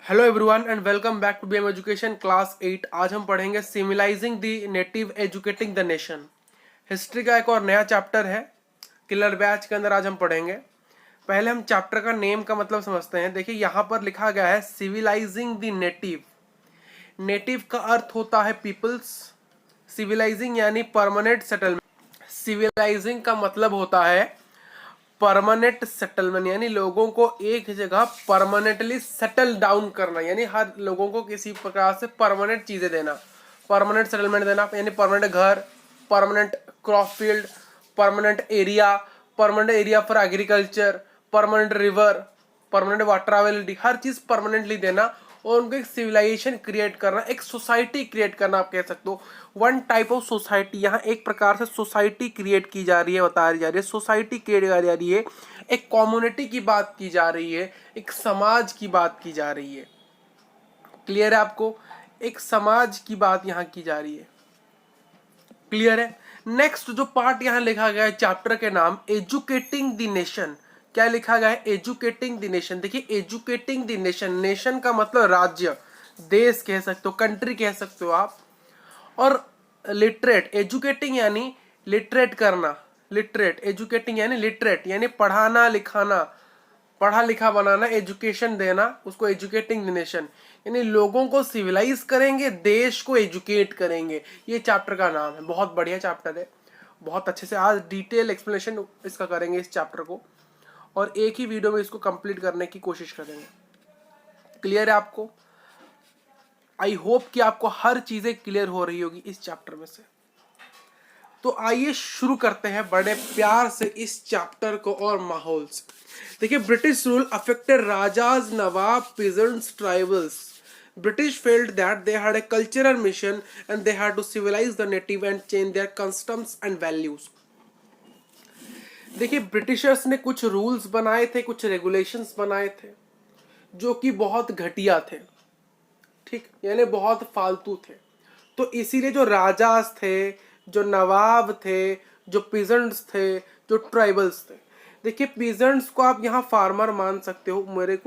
Hello everyone and welcome back to BM education class 8। आज हम पढ़ेंगे civilising the native educating the nation. History का एक और नया चैप्टर है किलर बैच के अंदर। आज हम पढ़ेंगे। पहले हम चैप्टर का नेम का मतलब समझते हैं। देखिए यहाँ पर लिखा गया है सिविलाइजिंग द नेटिव। नेटिव का अर्थ होता है पीपल्स, सिविलाइजिंग यानी परमानेंट सेटलमेंट। सिविलाइजिंग का मतलब होता है परमानेंट सेटलमेंट, यानी लोगों को एक जगह परमानेंटली सेटल डाउन करना, यानी हर लोगों को किसी प्रकार से परमानेंट चीजें देना, परमानेंट सेटलमेंट देना, यानी परमानेंट घर, permanent crop field, permanent area for agriculture, permanent river, permanent water availability, हर चीज परमानेंटली देना और उनको एक सिविलाइजेशन क्रिएट करना, एक सोसाइटी क्रिएट करना आप कह सकते हो। वन टाइप ऑफ सोसाइटी, यहाँ एक प्रकार से सोसाइटी क्रिएट की जा रही है, बताई जा रही है सोसाइटी क्रिएट की जा रही है, एक कम्युनिटी की बात की जा रही है, एक समाज की बात की जा रही है। क्लियर है आपको? एक समाज की बात यहाँ की जा रही है। क्लियर है? नेक्स्ट जो पार्ट यहाँ लिखा गया है चैप्टर के नाम एजुकेटिंग द नेशन। क्या लिखा गया है? Educating the nation. देखिए एजुकेटिंग द नेशन, नेशन का मतलब राज्य, देश कह सकते हो, कंट्री कह सकते हो आप। और लिटरेट, एजुकेटिंग यानी लिटरेट करना, लिटरेट, एजुकेटिंग यानी लिटरेट यानी पढ़ाना लिखाना, पढ़ा लिखा बनाना, एजुकेशन देना, उसको एजुकेटिंग नेशन, यानी लोगों को सिविलाइज करेंगे, देश को एजुकेट करेंगे। ये चैप्टर का नाम है। बहुत बढ़िया चैप्टर है, बहुत अच्छे से आज डिटेल एक्सप्लेनेशन इसका करेंगे इस चैप्टर को, और एक ही वीडियो में इसको कंप्लीट करने की कोशिश करेंगे। क्लियर है आपको? आई होप कि आपको हर चीजें क्लियर हो रही होगी इस चैप्टर में से। तो आइए शुरू करते हैं बड़े प्यार से इस चैप्टर को और माहौल से। देखिए British rule affected rajas, Nawab, peasants, tribals. British felt that they had a cultural mission and they had to civilize the native and change their customs and values. देखिए ब्रिटिशर्स ने कुछ रूल्स बनाए थे, कुछ रेगुलेशंस बनाए थे जो कि बहुत घटिया थे, ठीक, यानी बहुत फालतू थे। तो इसीलिए जो राजास थे, जो नवाब थे, जो पीजेंट्स थे, जो ट्राइबल्स थे, देखिए पीजेंट्स को आप यहाँ फार्मर मान सकते हो, मुझे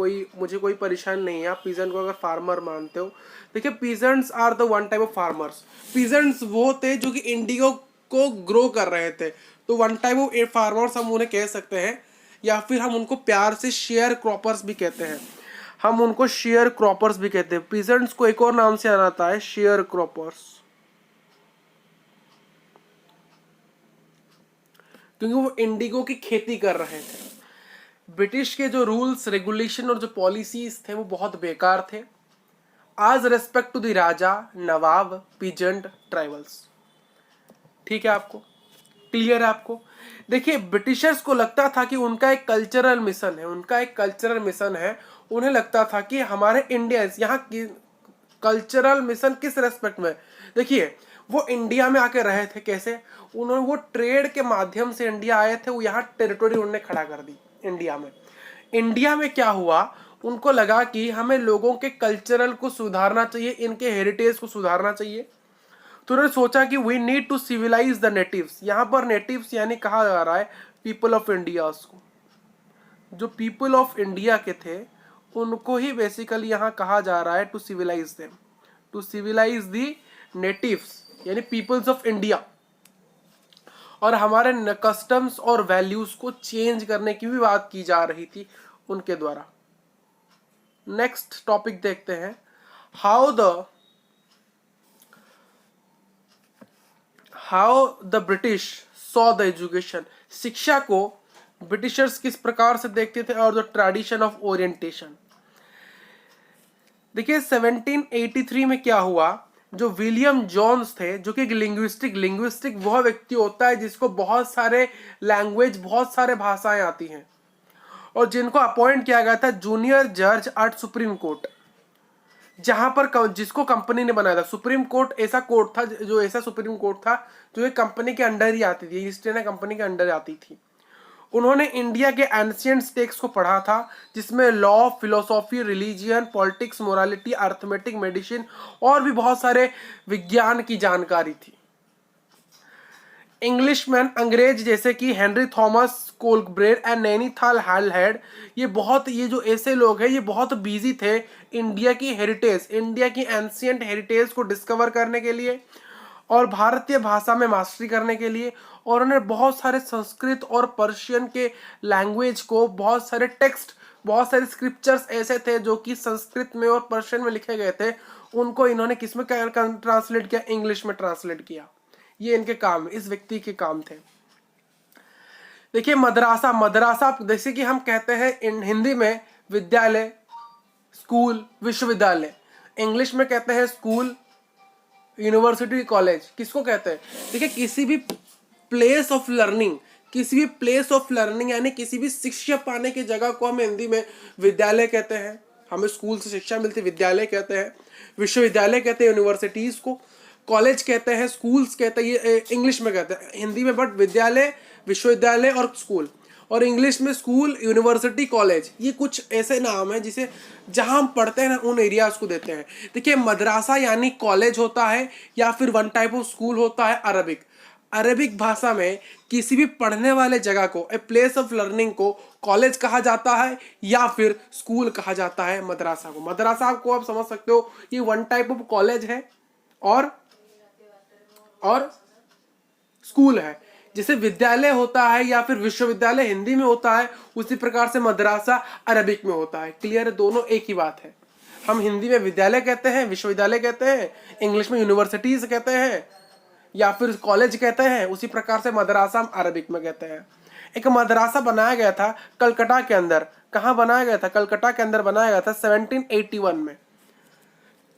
कोई परेशान नहीं है, आप पीजेंट को अगर फार्मर मानते हो। देखिए peasants are the one type of farmers. Peasants वो थे जो कि इंडिगो को ग्रो कर रहे थे, तो वन टाइप ऑफ फार्मर्स हम उन्हें कह सकते हैं, या फिर हम उनको प्यार से शेयर क्रॉपर्स भी कहते हैं। हम उनको शेयर क्रॉपर्स भी कहते हैं। पीजेंट्स को एक और नाम से आना आता है शेयर क्रॉपर्स, क्योंकि वो इंडिगो की खेती कर रहे थे। ब्रिटिश के जो रूल्स रेगुलेशन और जो पॉलिसीज थे वो बहुत बेकार थे आज respect to the raja, nawab, peasant, tribals. ठीक है आपको? क्लियर है आपको? देखिए ब्रिटिशर्स को लगता था कि उनका एक कल्चरल मिशन है, उनका एक कल्चरल मिशन है। उन्हें लगता था कि हमारे इंडियंस यहाँ की कल्चरल मिशन किस रेस्पेक्ट में? देखिए वो इंडिया में आके रहे थे, कैसे? उन्होंने वो ट्रेड के माध्यम से इंडिया आए थे, वो यहाँ टेरिटोरी उन्होंने खड़ा कर दी इंडिया में। इंडिया में क्या हुआ, उनको लगा कि हमें लोगों के कल्चरल को सुधारना चाहिए, इनके हेरिटेज को सुधारना चाहिए। तो उन्होंने सोचा कि we need to civilise the natives. यहाँ पर नेटिव्स यानी कहा जा रहा है पीपल ऑफ इंडिया को, जो पीपल ऑफ इंडिया के थे उनको ही बेसिकली यहाँ कहा जा रहा है to civilise them, to civilise the natives यानी पीपल्स ऑफ इंडिया, और हमारे कस्टम्स और वैल्यूज को चेंज करने की भी बात की जा रही थी उनके द्वारा। नेक्स्ट टॉपिक देखते हैं, how the British saw the education. शिक्षा को ब्रिटिशर्स किस प्रकार से देखते थे, और द ट्रेडिशन ऑफ ओरिएंटेशन। देखिए 1783 में क्या हुआ, जो विलियम जोन्स थे, जो कि लिंग्विस्टिक वह व्यक्ति होता है जिसको बहुत सारे लैंग्वेज, बहुत सारे भाषाएं आती हैं, और जिनको अपॉइंट किया गया था जूनियर जज एट सुप्रीम कोर्ट, जहां पर जिसको कंपनी ने बनाया था। सुप्रीम कोर्ट ऐसा कोर्ट था, जो ऐसा सुप्रीम कोर्ट था जो एक कंपनी के अंडर ही आती थी, ईस्ट इंडिया कंपनी के अंडर आती थी। उन्होंने इंडिया के एंशिएंट टेक्स्ट को पढ़ा था, जिसमें law, philosophy, religion, politics, morality, arithmetic, medicine और भी बहुत सारे विज्ञान की जानकारी थी। इंग्लिशमैन अंग्रेज जैसे कि Henry Thomas कोलब्रेड and Nainital Halhed, ये जो ऐसे लोग हैं ये बहुत बिजी थे इंडिया की हेरिटेज, इंडिया की एंशियंट हेरिटेज को डिस्कवर करने के लिए और भारतीय भाषा में मास्टरी करने के लिए। और उन्होंने बहुत सारे संस्कृत और पर्शियन के लैंग्वेज को, बहुत सारे टेक्स्ट, बहुत सारे स्क्रिप्चर्स ऐसे थे जो कि संस्कृत में और पर्शियन में लिखे गए थे, उनको इन्होंने किस में ट्रांसलेट किया, इंग्लिश में ट्रांसलेट किया। ये इनके काम, इस व्यक्ति के काम थे। देखिए मदरासा, मदरासा जैसे कि हम कहते हैं हिंदी में विद्यालय, स्कूल, विश्वविद्यालय, इंग्लिश में कहते हैं स्कूल, यूनिवर्सिटी, कॉलेज। किसको कहते हैं? देखिए किसी भी प्लेस ऑफ लर्निंग, किसी भी प्लेस ऑफ लर्निंग यानी किसी भी शिक्षा पाने की जगह को हम हिंदी में विद्यालय कहते हैं। हमें स्कूल से शिक्षा मिलती है, विद्यालय कहते हैं। विश्वविद्यालय कहते हैं यूनिवर्सिटीज को। कॉलेज कहते हैं, स्कूल्स कहते हैं, ये इंग्लिश में कहते हैं, हिंदी में बट विद्यालय, विश्वविद्यालय और स्कूल, और इंग्लिश में स्कूल, यूनिवर्सिटी, कॉलेज, ये कुछ ऐसे नाम हैं जिसे जहां हम पढ़ते हैं ना उन एरियाज को देते हैं। देखिए मदरासा यानी कॉलेज होता है या फिर वन टाइप ऑफ स्कूल होता है अरबिक। अरबिक भाषा में किसी भी पढ़ने वाले जगह को, ए प्लेस ऑफ लर्निंग को कॉलेज कहा जाता है या फिर स्कूल कहा जाता है मदरासा को। मदरासा को आप समझ सकते हो ये वन टाइप ऑफ कॉलेज है और स्कूल है। जैसे विद्यालय होता है या फिर विश्वविद्यालय हिंदी में होता है, उसी प्रकार से मदरासा अरबिक में होता है। क्लियर है? दोनों एक ही बात है। हम हिंदी में विद्यालय कहते हैं, विश्वविद्यालय कहते हैं, इंग्लिश में यूनिवर्सिटीज कहते हैं या फिर कॉलेज कहते हैं, उसी प्रकार से मदरासा हम अरबिक में कहते हैं। एक मदरासा बनाया गया था कलकत्ता के अंदर। कहाँ बनाया गया था? कलकत्ता के अंदर बनाया गया था 1781 में।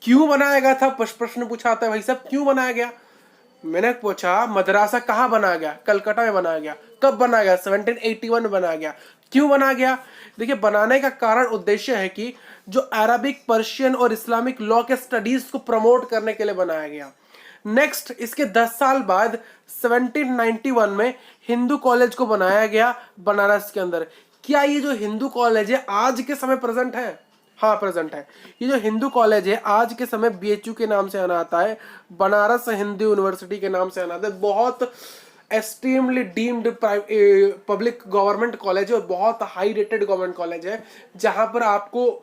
क्यों बनाया गया था? प्रश्न पूछा था भाई साहब, क्यों बनाया गया? मैंने पूछा मदरासा कहाँ बनाया गया? कलकत्ता में बनाया गया। कब बनाया गया? 1781 में बनाया गया। क्यों बनाया गया? देखिए बनाने का कारण, उद्देश्य है कि जो अरबिक, पर्शियन और इस्लामिक लॉ के स्टडीज को प्रमोट करने के लिए बनाया गया। नेक्स्ट इसके 10 साल बाद 1791 में हिंदू कॉलेज को बनाया गया बनारस के अंदर। क्या ये जो हिंदू कॉलेज है आज के समय प्रेजेंट है? हाँ प्रेजेंट है। ये जो हिंदू कॉलेज है आज के समय BHU के नाम से आना आता है, बनारस हिंदू यूनिवर्सिटी के नाम से आना आता है। बहुत एस्टीम्डली डीम्ड पब्लिक गवर्नमेंट कॉलेज है और बहुत हाई रेटेड गवर्नमेंट कॉलेज है, जहां पर आपको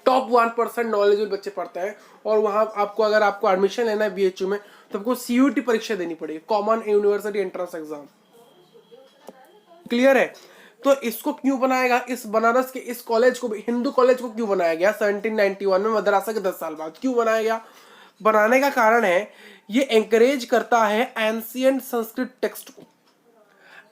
टॉप 1% नॉलेजेबल बच्चे पढ़ते हैं। और वहां आपको, अगर आपको एडमिशन लेना है BHU में, तो आपको CUT परीक्षा देनी पड़ेगी, common university entrance exam. Clear है? तो इसको क्यों बनाएगा, इस बनारस के इस कॉलेज को, हिंदू कॉलेज को क्यों बनाया गया 1791 में मदरासा के 10 साल बाद? क्यों बनाया गया? बनाने का कारण है ये एंकरेज करता है एंशियंट संस्कृत टेक्स्ट को,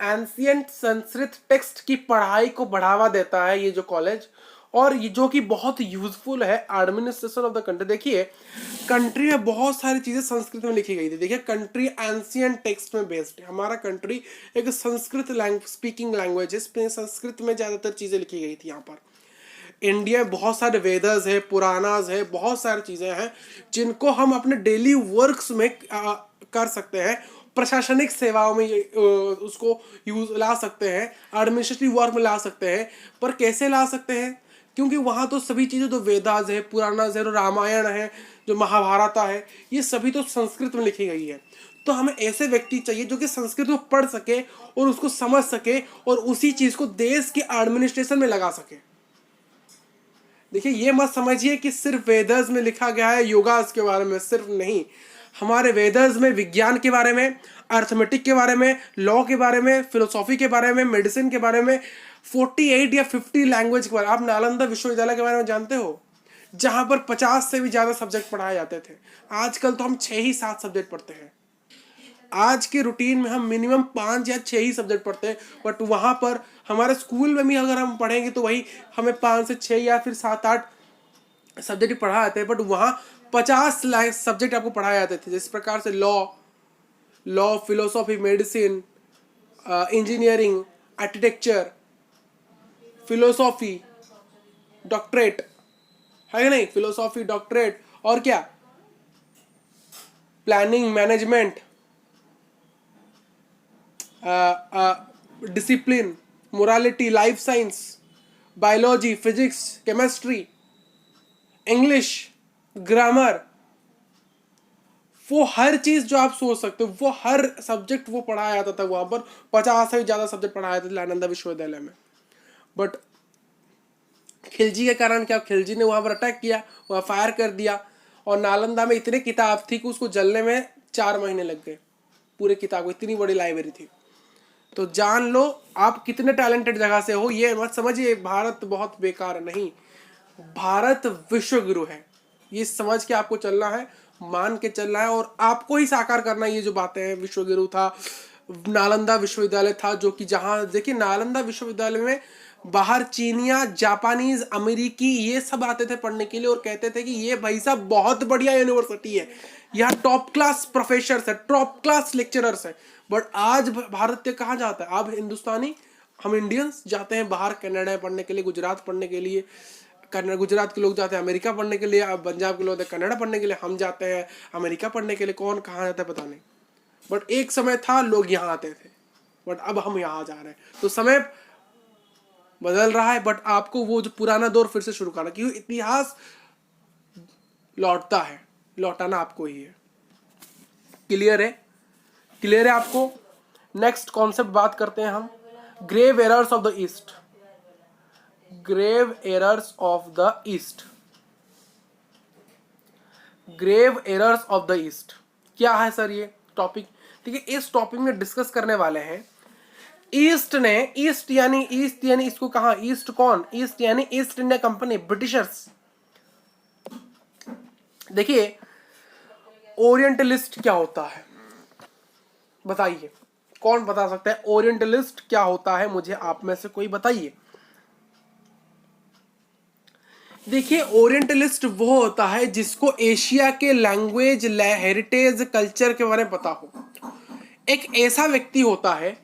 एंशियंट संस्कृत टेक्स्ट की पढ़ाई को बढ़ावा देता है ये जो कॉलेज, और ये जो कि बहुत यूजफुल है एडमिनिस्ट्रेशन ऑफ द कंट्री। देखिए कंट्री में बहुत सारी चीजें संस्कृत में लिखी गई थी। देखिए कंट्री एंशियंट टेक्स्ट में बेस्ड है। हमारा कंट्री एक संस्कृत स्पीकिंग लैंग्वेज है, संस्कृत में ज्यादातर चीजें लिखी गई थी। यहाँ पर इंडिया में बहुत सारे वेदर्स है, पुराणास है, बहुत सारी चीजें हैं जिनको हम अपने डेली वर्क्स में कर सकते हैं। प्रशासनिक सेवाओं में उसको यूज ला सकते हैं, एडमिनिस्ट्रेटिव वर्क में ला सकते हैं। पर कैसे ला सकते हैं? क्योंकि वहाँ तो सभी चीज़ें, जो वेदास है, पुराणास है, रामायण है, जो महाभारत है, ये सभी तो संस्कृत में लिखी गई है। तो हमें ऐसे व्यक्ति चाहिए जो कि संस्कृत को पढ़ सके और उसको समझ सके और उसी चीज़ को देश के एडमिनिस्ट्रेशन में लगा सके। देखिए ये मत समझिए कि सिर्फ वेदर्स में लिखा गया है योगास के बारे में, सिर्फ नहीं। हमारे वेदर्स में विज्ञान के बारे में, अर्थमेटिक के बारे में, लॉ के बारे में, फिलोसॉफी के बारे में, मेडिसिन के बारे में, 48 या 50 लैंग्वेज के बारे में। आप नालंदा विश्वविद्यालय के बारे में जानते हो, जहां पर 50 से भी ज्यादा सब्जेक्ट पढ़ाए जाते थे। आजकल तो हम 6 ही 7 सब्जेक्ट पढ़ते हैं। आज के रूटीन में हम मिनिमम 5 या 6 ही सब्जेक्ट पढ़ते हैं, बट वहां पर हमारे स्कूल में भी अगर हम पढ़ेंगे तो वही हमें 5 से 6 या फिर 7-8 सब्जेक्ट पढ़ाए जाते हैं। बट वहाँ 50 सब्जेक्ट आपको पढ़ाए जाते थे, जिस प्रकार से law, philosophy, medicine, engineering, architecture, philosophy, doctorate, है कि नहीं? फिलोसॉफी, डॉक्टरेट, और क्या, planning, management, discipline, morality, life science, biology, physics, chemistry, English, grammar, वो हर चीज जो आप सोच सकते हो, वो हर सब्जेक्ट वो पढ़ाया जाता था वहां पर। 50 से ज्यादा सब्जेक्ट पढ़ाया जाता था नालंदा विश्वविद्यालय में। बट खिलजी के कारण क्या, खिलजी ने वहां पर अटैक किया, वहां फायर कर दिया, और नालंदा में इतनी किताब थी कि उसको जलने में 4 महीने लग गए। पूरे किताब को, इतनी बड़ी लाइब्रेरी थी। तो जान लो आप कितने टैलेंटेड जगह से हो। ये मत समझिए भारत बहुत बेकार है, नहीं, भारत विश्व गुरु है। ये समझ के आपको चलना है, मान के चलना है, और आपको ही साकार करना है ये जो बातें हैं। विश्व गुरु था, नालंदा विश्वविद्यालय था, जो कि जहां देखिए नालंदा विश्वविद्यालय में बाहर चीनिया, जापानीज, अमेरिकी ये सब आते थे पढ़ने के लिए, और कहते थे कि ये भाई साहब बहुत बढ़िया यूनिवर्सिटी है, यहाँ टॉप क्लास प्रोफेसर है, टॉप क्लास लेक्चरर्स है। बट आज भारत के कहाँ जाता है, अब हिंदुस्तानी, हम इंडियंस जाते हैं बाहर कनाडा पढ़ने के लिए, गुजरात पढ़ने के लिए। गुजरात के लोग जाते हैं अमेरिका पढ़ने के लिए, अब पंजाब के लोग कनाडा पढ़ने के लिए, हम जाते हैं अमेरिका पढ़ने के लिए। कौन कहाँ जाता है पता नहीं। बट एक समय था लोग यहाँ आते थे, बट अब हम यहाँ जा रहे हैं। तो समय बदल रहा है, बट आपको वो जो पुराना दौर फिर से शुरू करना, क्योंकि इतिहास लौटता है, लौटाना आपको ही है। क्लियर है, क्लियर है आपको। नेक्स्ट कॉन्सेप्ट बात करते हैं हम, grave errors of the east. Grave errors of the east, grave errors of the east क्या है सर ये टॉपिक? ठीक है, इस टॉपिक में डिस्कस करने वाले हैं ईस्ट ने, ईस्ट यानी इसको कहा, ईस्ट कौन, ईस्ट यानी ईस्ट इंडिया कंपनी, ब्रिटिशर्स। देखिए ओरिएंटलिस्ट क्या होता है बताइए, कौन बता सकता है ओरिएंटलिस्ट क्या होता है? मुझे आप में से कोई बताइए। देखिए ओरिएंटलिस्ट वो होता है जिसको एशिया के लैंग्वेज, हेरिटेज, कल्चर के बारे में पता हो। एक ऐसा व्यक्ति होता है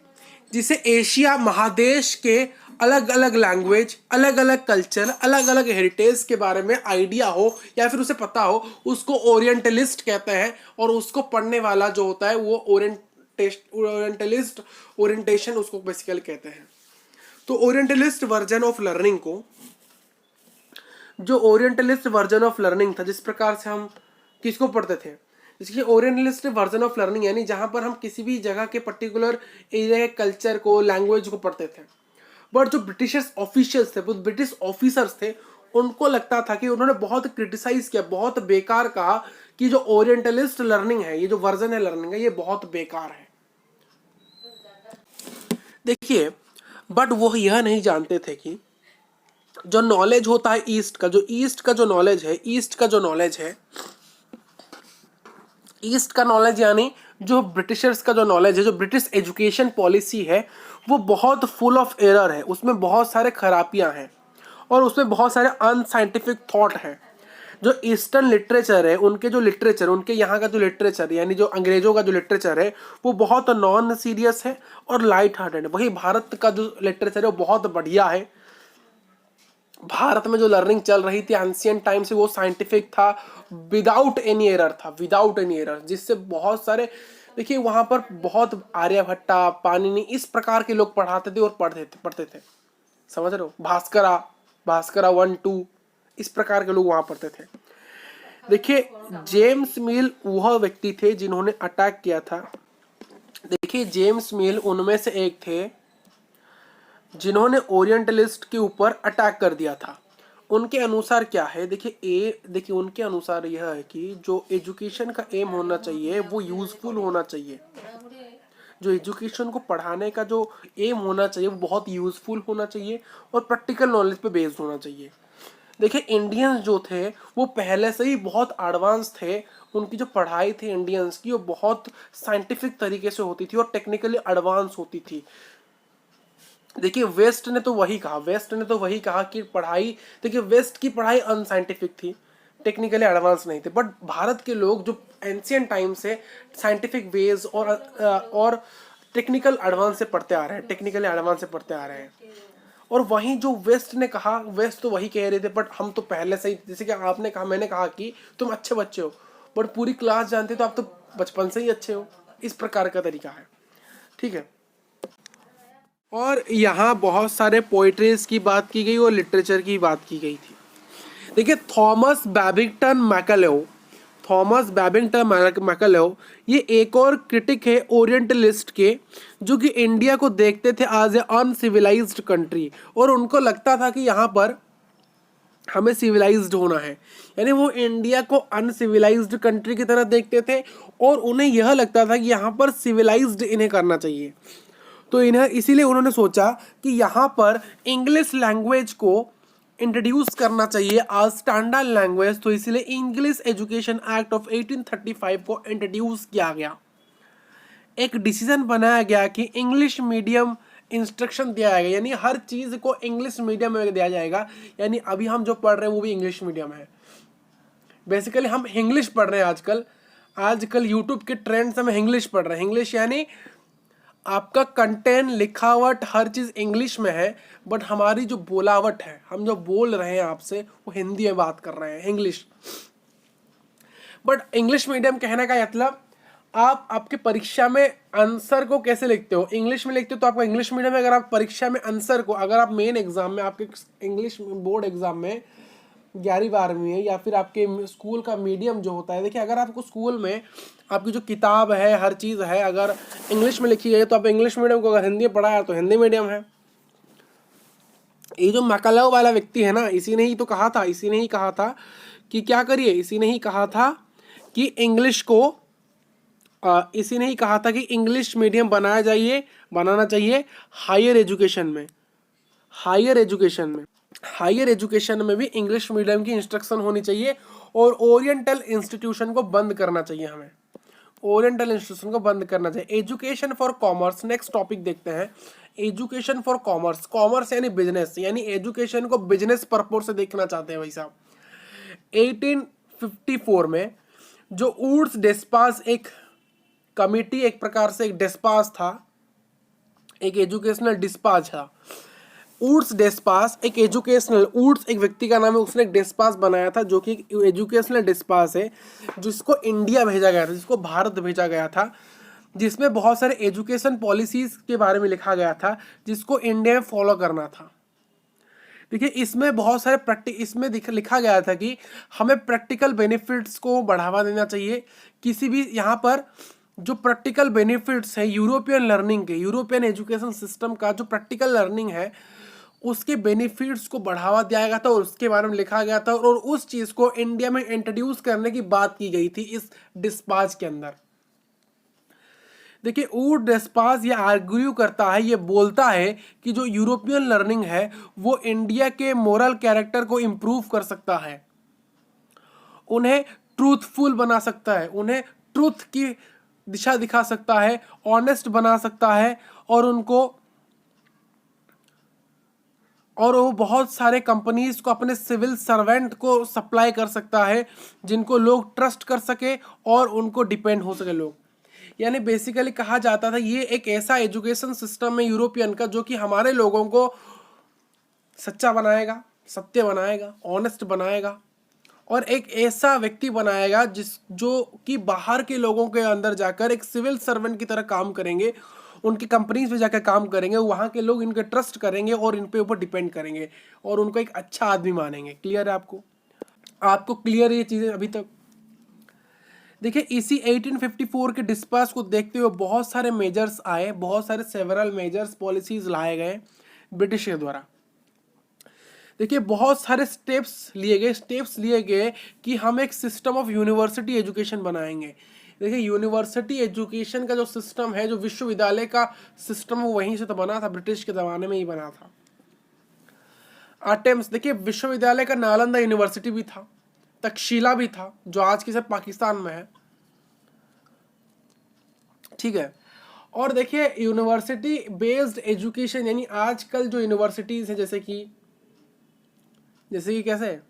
जिसे एशिया महादेश के अलग अलग लैंग्वेज, अलग अलग कल्चर, अलग अलग हेरिटेज के बारे में आइडिया हो, या फिर उसे पता हो, उसको ओरिएंटलिस्ट कहते हैं। और उसको पढ़ने वाला जो होता है वो ओरिएंटलिस्ट, ओरिएंटेशन उसको बेसिकली कहते हैं। तो ओरिएंटलिस्ट वर्जन ऑफ लर्निंग को, जो ओरिएंटलिस्ट वर्जन ऑफ लर्निंग था, जिस प्रकार से हम किसको पढ़ते थे, इसलिए ओरिएंटलिस्ट वर्जन ऑफ लर्निंग यानी जहां पर हम किसी भी जगह के पर्टिकुलर एरिया के कल्चर को, लैंग्वेज को पढ़ते थे। बट जो ब्रिटिशर्स ऑफिशियल्स थे, वो ब्रिटिश ऑफिसर्स थे, उनको लगता था कि उन्होंने बहुत क्रिटिसाइज किया, बहुत बेकार कहा कि जो ओरिएंटलिस्ट लर्निंग है, ये जो वर्जन है लर्निंग है, ये बहुत बेकार है। देखिए बट वो यह नहीं जानते थे कि जो नॉलेज होता है ईस्ट का, जो ईस्ट का जो नॉलेज है, ईस्ट का जो नॉलेज है, ईस्ट का नॉलेज यानी जो ब्रिटिशर्स का जो नॉलेज है, जो ब्रिटिश एजुकेशन पॉलिसी है, वो बहुत फुल ऑफ एरर है, उसमें बहुत सारे खराबियां हैं, और उसमें बहुत सारे अनसाइंटिफिक थॉट हैं। जो ईस्टर्न लिटरेचर है, उनके जो लिटरेचर, उनके यहाँ का जो लिटरेचर यानी जो अंग्रेजों का जो लिटरेचर है, वो बहुत नॉन सीरियस है और लाइट हार्टेड है। वही भारत का जो लिटरेचर है वो बहुत बढ़िया है। भारत में जो लर्निंग चल रही थी एंशिएंट टाइम से, वो साइंटिफिक था, विदाउट एनी एरर था, विदाउट एनी एरर, जिससे बहुत सारे, देखिए वहां पर बहुत आर्यभट्टा, पाणिनि, इस प्रकार के लोग पढ़ाते थे और पढ़ते थे, समझ रहे हो, भास्करा 1 2, इस प्रकार के लोग वहां पढ़ते थे। देखिए जेम्स मिल वह व्यक्ति थे जिन्होंने अटैक किया था। देखिए जेम्स मिल उनमें से एक थे जिन्होंने ओरिएंटलिस्ट के ऊपर अटैक कर दिया था। उनके अनुसार क्या है, देखिए उनके अनुसार यह है कि जो एजुकेशन का एम होना चाहिए वो यूजफुल होना चाहिए। जो एजुकेशन को पढ़ाने का जो एम होना चाहिए वो बहुत यूजफुल होना चाहिए और प्रैक्टिकल नॉलेज पे बेस्ड होना चाहिए। देखिए इंडियंस जो थे वो पहले से ही बहुत एडवांस थे, उनकी जो पढ़ाई थी इंडियंस की वो बहुत साइंटिफिक तरीके से होती थी और टेक्निकली एडवांस होती थी। देखिए वेस्ट ने तो वही कहा कि पढ़ाई, देखिए वेस्ट की पढ़ाई अनसाइंटिफिक थी, टेक्निकली एडवांस नहीं थे। बट भारत के लोग जो एंशिएंट टाइम से साइंटिफिक वेज और टेक्निकल एडवांस से पढ़ते आ रहे हैं, और वहीं जो वेस्ट ने कहा, वेस्ट तो वही कह रहे थे, बट हम तो पहले से ही, जैसे कि आपने कहा, मैंने कहा कि तुम अच्छे बच्चे हो, बट पूरी क्लास जानते तो आप तो बचपन से ही अच्छे हो, इस प्रकार का तरीका है। ठीक है, और यहाँ बहुत सारे पोइट्रीज की बात की गई और लिटरेचर की बात की गई थी। देखिए थॉमस बैबिंगटन मैकलेओ, थॉमस बैबिंगटन मैकलेव, ये एक और क्रिटिक है ओरिएंटलिस्ट के, जो कि इंडिया को देखते थे एज ए अनसिविलाइज्ड कंट्री, और उनको लगता था कि यहाँ पर हमें सिविलाइज्ड होना है। यानी वो इंडिया को अनसिविलाइज्ड कंट्री की तरह देखते थे, और उन्हें यह लगता था कि यहाँ पर सिविलाइज्ड इन्हें करना चाहिए। तो इन्हें इसीलिए उन्होंने सोचा कि यहाँ पर इंग्लिश लैंग्वेज को इंट्रोड्यूस करना चाहिए आज स्टैंडर्ड लैंग्वेज। तो इसलिए इंग्लिश एजुकेशन एक्ट ऑफ 1835 को इंट्रोड्यूस किया गया। एक डिसीजन बनाया गया कि इंग्लिश मीडियम इंस्ट्रक्शन दिया जाएगा, यानी हर चीज़ को इंग्लिश मीडियम में दिया जाएगा। यानी अभी हम जो पढ़ रहे हैं वो भी इंग्लिश मीडियम है। बेसिकली हम इंग्लिश पढ़ रहे हैं आजकल यूट्यूब के ट्रेंड से हम इंग्लिश पढ़ रहे हैं। इंग्लिश यानी आपका कंटेंट, लिखावट, हर चीज़ इंग्लिश में है, बट हमारी जो बोलावट है, हम जो बोल रहे हैं आपसे, वो हिंदी में बात कर रहे हैं, इंग्लिश। बट इंग्लिश मीडियम कहने का मतलब आप आपके परीक्षा में आंसर को कैसे लिखते हो, इंग्लिश में लिखते हो। तो आपका इंग्लिश मीडियम में अगर आप परीक्षा में आंसर को, अगर आप मेन एग्जाम में, आपके इंग्लिश बोर्ड एग्जाम में 11वीं 12वीं में, या फिर आपके स्कूल का मीडियम जो होता है, देखिए अगर आपको स्कूल में आपकी जो किताब है, हर चीज़ है, अगर इंग्लिश में लिखी गई है, तो आप इंग्लिश मीडियम को अगर हिंदी में पढ़ा है तो हिंदी मीडियम है। ये जो मैकलेव वाला व्यक्ति है ना, इसी ने ही कहा था कि क्या करिए, इसी ने ही कहा था कि इंग्लिश मीडियम बनाना चाहिए हायर एजुकेशन में भी इंग्लिश मीडियम की इंस्ट्रक्शन होनी चाहिए, और ओरिएंटल इंस्टीट्यूशन को बंद करना चाहिए। हमें ओरिएंटल इंस्टीट्यूशन को बंद करना चाहिए। Education for commerce, next topic देखते हैं। एजुकेशन फॉर कॉमर्स यानी बिजनेस, यानी एजुकेशन को बिजनेस पर्पज से देखना चाहते हैं भाई साहब। 1854 में जो ऊर्स डेस्पास एक कमिटी, एक प्रकार से एक डेस्पास था, एक एजुकेशनल डिस्पाच था। ऊर्स डेस्पास एक व्यक्ति का नाम है, उसने एक डेस्पास बनाया था जो कि एजुकेशनल डिस्पास है, जिसको इंडिया भेजा गया था, जिसको भारत भेजा गया था, जिसमें बहुत सारे एजुकेशन पॉलिसीज के बारे में लिखा गया था, जिसको इंडिया में फॉलो करना था। देखिए इसमें बहुत सारे इसमें लिखा गया था कि हमें प्रैक्टिकल बेनिफिट्स को बढ़ावा देना चाहिए। किसी भी यहाँ पर जो प्रैक्टिकल बेनिफिट्स है यूरोपियन एजुकेशन सिस्टम का जो प्रैक्टिकल लर्निंग है, उसके बेनिफिट्स को बढ़ावा दिया गया था, और उसके बारे में लिखा गया था, और उस चीज़ को इंडिया में इंट्रोड्यूस करने की बात की गई थी इस डिस्पाच के अंदर। देखिए ऊर्स डेस्पास ये आर्ग्यू करता है, ये बोलता है कि जो यूरोपियन लर्निंग है वो इंडिया के मोरल कैरेक्टर को इम्प्रूव कर सकता है, उन्हें ट्रूथफुल बना सकता है, उन्हें ट्रूथ की दिशा दिखा सकता है, ऑनेस्ट बना सकता है, और वो बहुत सारे कंपनीज को, अपने सिविल सर्वेंट को सप्लाई कर सकता है, जिनको लोग ट्रस्ट कर सके और उनको डिपेंड हो सके लोग। यानी बेसिकली कहा जाता था ये एक ऐसा एजुकेशन सिस्टम है यूरोपियन का, जो कि हमारे लोगों को सच्चा बनाएगा, सत्य बनाएगा, ऑनेस्ट बनाएगा, और एक ऐसा व्यक्ति बनाएगा जो कि बाहर के लोगों के अंदर जाकर एक सिविल सर्वेंट की तरह काम करेंगे, उनकी कंपनीज में जाकर काम करेंगे, वहाँ के लोग इनके ट्रस्ट करेंगे और इन पे ऊपर डिपेंड करेंगे, और उनको एक अच्छा आदमी मानेंगे। क्लियर है आपको क्लियर है ये चीज़ें अभी तक? देखिए इसी 1854 के डिस्पाच को देखते हुए बहुत सारे मेजर्स आए, बहुत सारे सेवरल मेजर्स, पॉलिसीज लाए गए ब्रिटिश के द्वारा। देखिए बहुत सारे स्टेप्स लिए गए कि हम एक सिस्टम ऑफ यूनिवर्सिटी एजुकेशन बनाएंगे। देखिए यूनिवर्सिटी एजुकेशन का जो सिस्टम है, जो विश्वविद्यालय का सिस्टम, वो वहीं से तो बना था, ब्रिटिश के ज़माने में ही बना था। अटेम्प्ट्स, देखिए विश्वविद्यालय का नालंदा यूनिवर्सिटी भी था, तक्षशिला भी था, जो आज की सब पाकिस्तान में है, ठीक है। और देखिए यूनिवर्सिटी बेस्ड एजुकेशन, यानी आजकल जो यूनिवर्सिटीज़ हैं, जैसे कि कैसे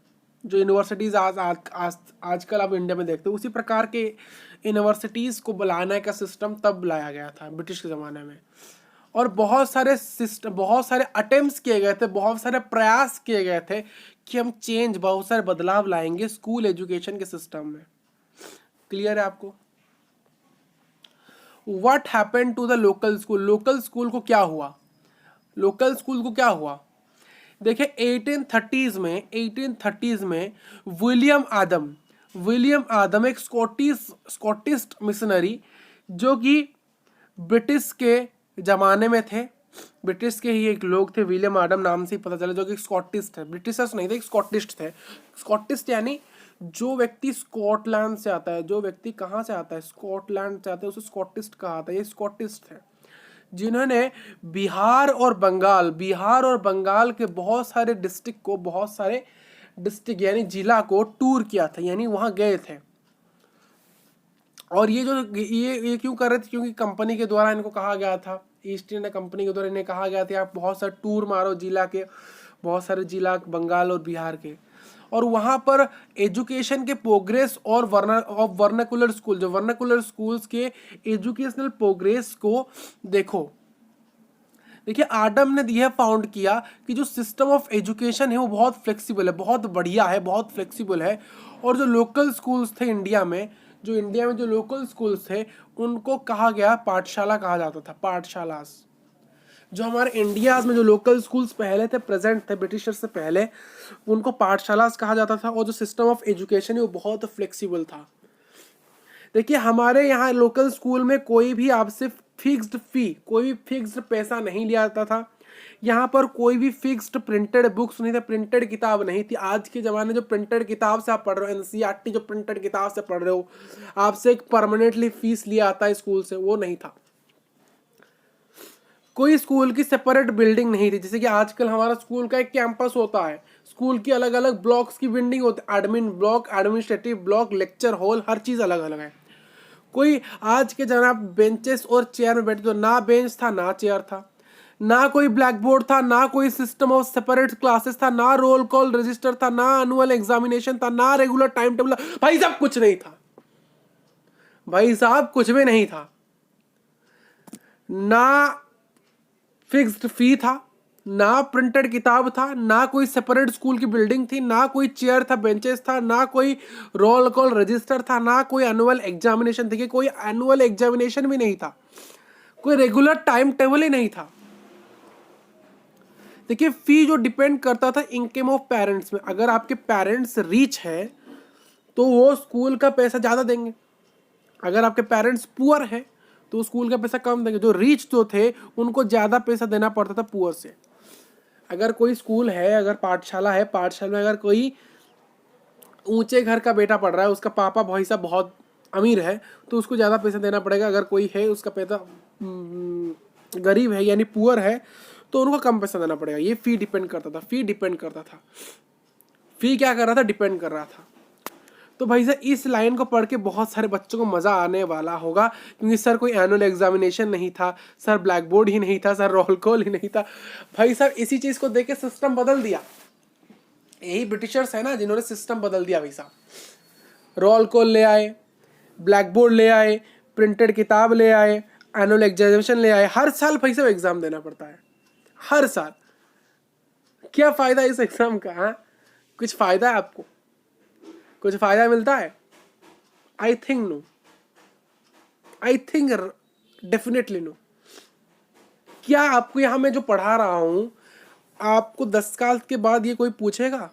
जो यूनिवर्सिटीज़ आजकल आप इंडिया में देखते हो, उसी प्रकार के यूनिवर्सिटीज़ को बुलाने का सिस्टम तब लाया गया था ब्रिटिश के ज़माने में। और बहुत सारे अटेम्प्ट्स किए गए थे, बहुत सारे प्रयास किए गए थे कि हम बहुत सारे बदलाव लाएंगे स्कूल एजुकेशन के सिस्टम में। क्लियर है आपको? What happened to the local school को क्या हुआ? देखिए 1830s में विलियम विलियम आदम एक स्कॉटिस्ट मिशनरी जो कि ब्रिटिश के ज़माने में थे, ब्रिटिश के ही एक लोग थे, विलियम आदम नाम से ही पता चला, जो कि स्कॉटिस्ट थे, ब्रिटिशर्स नहीं थे, स्कॉटिस्ट थे। स्कॉटिस्ट यानी जो व्यक्ति स्कॉटलैंड से आता है, जो व्यक्ति कहाँ से आता है, स्कॉटलैंड से आता है, उसे स्कॉटिस्ट कहा आता है। ये स्कॉटिस्ट थे जिन्होंने बिहार और बंगाल के बहुत सारे डिस्ट्रिक्ट यानी जिला को टूर किया था, यानी वहाँ गए थे। और ये क्यों कर रहे थे, क्योंकि कंपनी के द्वारा इनको कहा गया था, ईस्ट इंडिया कंपनी के द्वारा इन्हें कहा गया था आप बहुत सारे टूर मारो जिला के, बहुत सारे जिला बंगाल और बिहार के, और वहाँ पर एजुकेशन के प्रोग्रेस और वर्नाकुलर स्कूल, जो वर्नाकुलर स्कूल्स के एजुकेशनल प्रोग्रेस को देखो। देखिए आडम ने यह फाउंड किया कि जो सिस्टम ऑफ एजुकेशन है वो बहुत फ्लेक्सिबल है, बहुत बढ़िया है, बहुत फ्लेक्सिबल है। और जो लोकल स्कूल्स थे इंडिया में, जो लोकल स्कूल्स थे उनको कहा गया पाठशाला कहा जाता था, पाठशालास। जो हमारे इंडिया में जो लोकल स्कूल्स पहले थे, प्रेजेंट थे ब्रिटिशर से पहले, उनको पाठशालास कहा जाता था। और जो सिस्टम ऑफ एजुकेशन है वो बहुत फ्लेक्सिबल था। देखिए हमारे यहाँ लोकल स्कूल में कोई भी आपसे फिक्स्ड फी, कोई भी फिक्स्ड पैसा नहीं लिया जाता था। यहाँ पर कोई भी फिक्स्ड प्रिंटेड बुक्स नहीं थे, प्रिंटेड किताब नहीं थी। आज के ज़माने जो प्रिंटेड किताब से आप पढ़ रहे हो, एनसीईआरटी जो प्रिंटेड किताब से पढ़ रहे हो, आपसे एक परमानेंटली फीस लिया आता है स्कूल से, वो नहीं था। कोई स्कूल की सेपरेट बिल्डिंग नहीं थी, जैसे कि आजकल हमारा स्कूल का एक कैंपस होता है, स्कूल की अलग अलग ब्लॉक्स की बिल्डिंग होती है, admin block, administrative block, lecture hall, हर चीज़ अलग अलग है। कोई आज के जनाब बेंचेस और चेयर में बैठे तो ना बेंच था ना चेयर था, ना कोई ब्लैक बोर्ड था, ना कोई सिस्टम ऑफ सेपरेट क्लासेस था, ना रोल कॉल रजिस्टर था, ना एनुअल एग्जामिनेशन था, ना रेगुलर टाइम टेबल। भाई साहब कुछ नहीं था, भाई साहब कुछ भी नहीं था। ना फिक्स्ड फी था, ना प्रिंटेड किताब था, ना कोई सेपरेट स्कूल की बिल्डिंग थी, ना कोई चेयर था, बेंचेस था, ना कोई रोल कॉल रजिस्टर था, ना कोई एनुअल एग्जामिनेशन थी, कोई एनुअल एग्जामिनेशन भी नहीं था, कोई रेगुलर टाइम टेबल ही नहीं था। देखिए फी जो डिपेंड करता था इनकम ऑफ पेरेंट्स में, अगर आपके पेरेंट्स रिच है तो वो स्कूल का पैसा ज़्यादा देंगे, अगर आपके पेरेंट्स पुअर है तो स्कूल का पैसा कम देंगे। जो रिच जो थे उनको ज़्यादा पैसा देना पड़ता था पुअर से। अगर कोई स्कूल है, अगर पाठशाला है, पाठशाला में अगर कोई ऊंचे घर का बेटा पढ़ रहा है, उसका पापा भाई साहब बहुत अमीर है, तो उसको ज़्यादा पैसा देना पड़ेगा। अगर कोई है उसका पैसा गरीब है यानी पुअर है, तो उनको कम पैसा देना पड़ेगा। ये फी डिपेंड करता था, फी क्या कर रहा था, डिपेंड कर रहा था। तो भाई साहब इस लाइन को पढ़ के बहुत सारे बच्चों को मज़ा आने वाला होगा, क्योंकि सर कोई एनुअल एग्जामिनेशन नहीं था, सर ब्लैक बोर्ड ही नहीं था, सर रोल कॉल ही नहीं था। भाई साहब इसी चीज़ को देख के सिस्टम बदल दिया। यही ब्रिटिशर्स है ना जिन्होंने सिस्टम बदल दिया। भाई साहब रोल कॉल ले आए, ब्लैक बोर्ड ले आए, प्रिंटेड किताब ले आए, एनुअल एग्जामिनेशन ले आए। हर साल भाई साहब एग्जाम देना पड़ता है, हर साल। क्या फ़ायदा इस एग्ज़ाम का? हाँ, कुछ फ़ायदा है आपको? कुछ फ़ायदा मिलता है? I think no, I think definitely no. क्या आपको यहाँ मैं जो पढ़ा रहा हूँ, आपको 10 साल के बाद ये कोई पूछेगा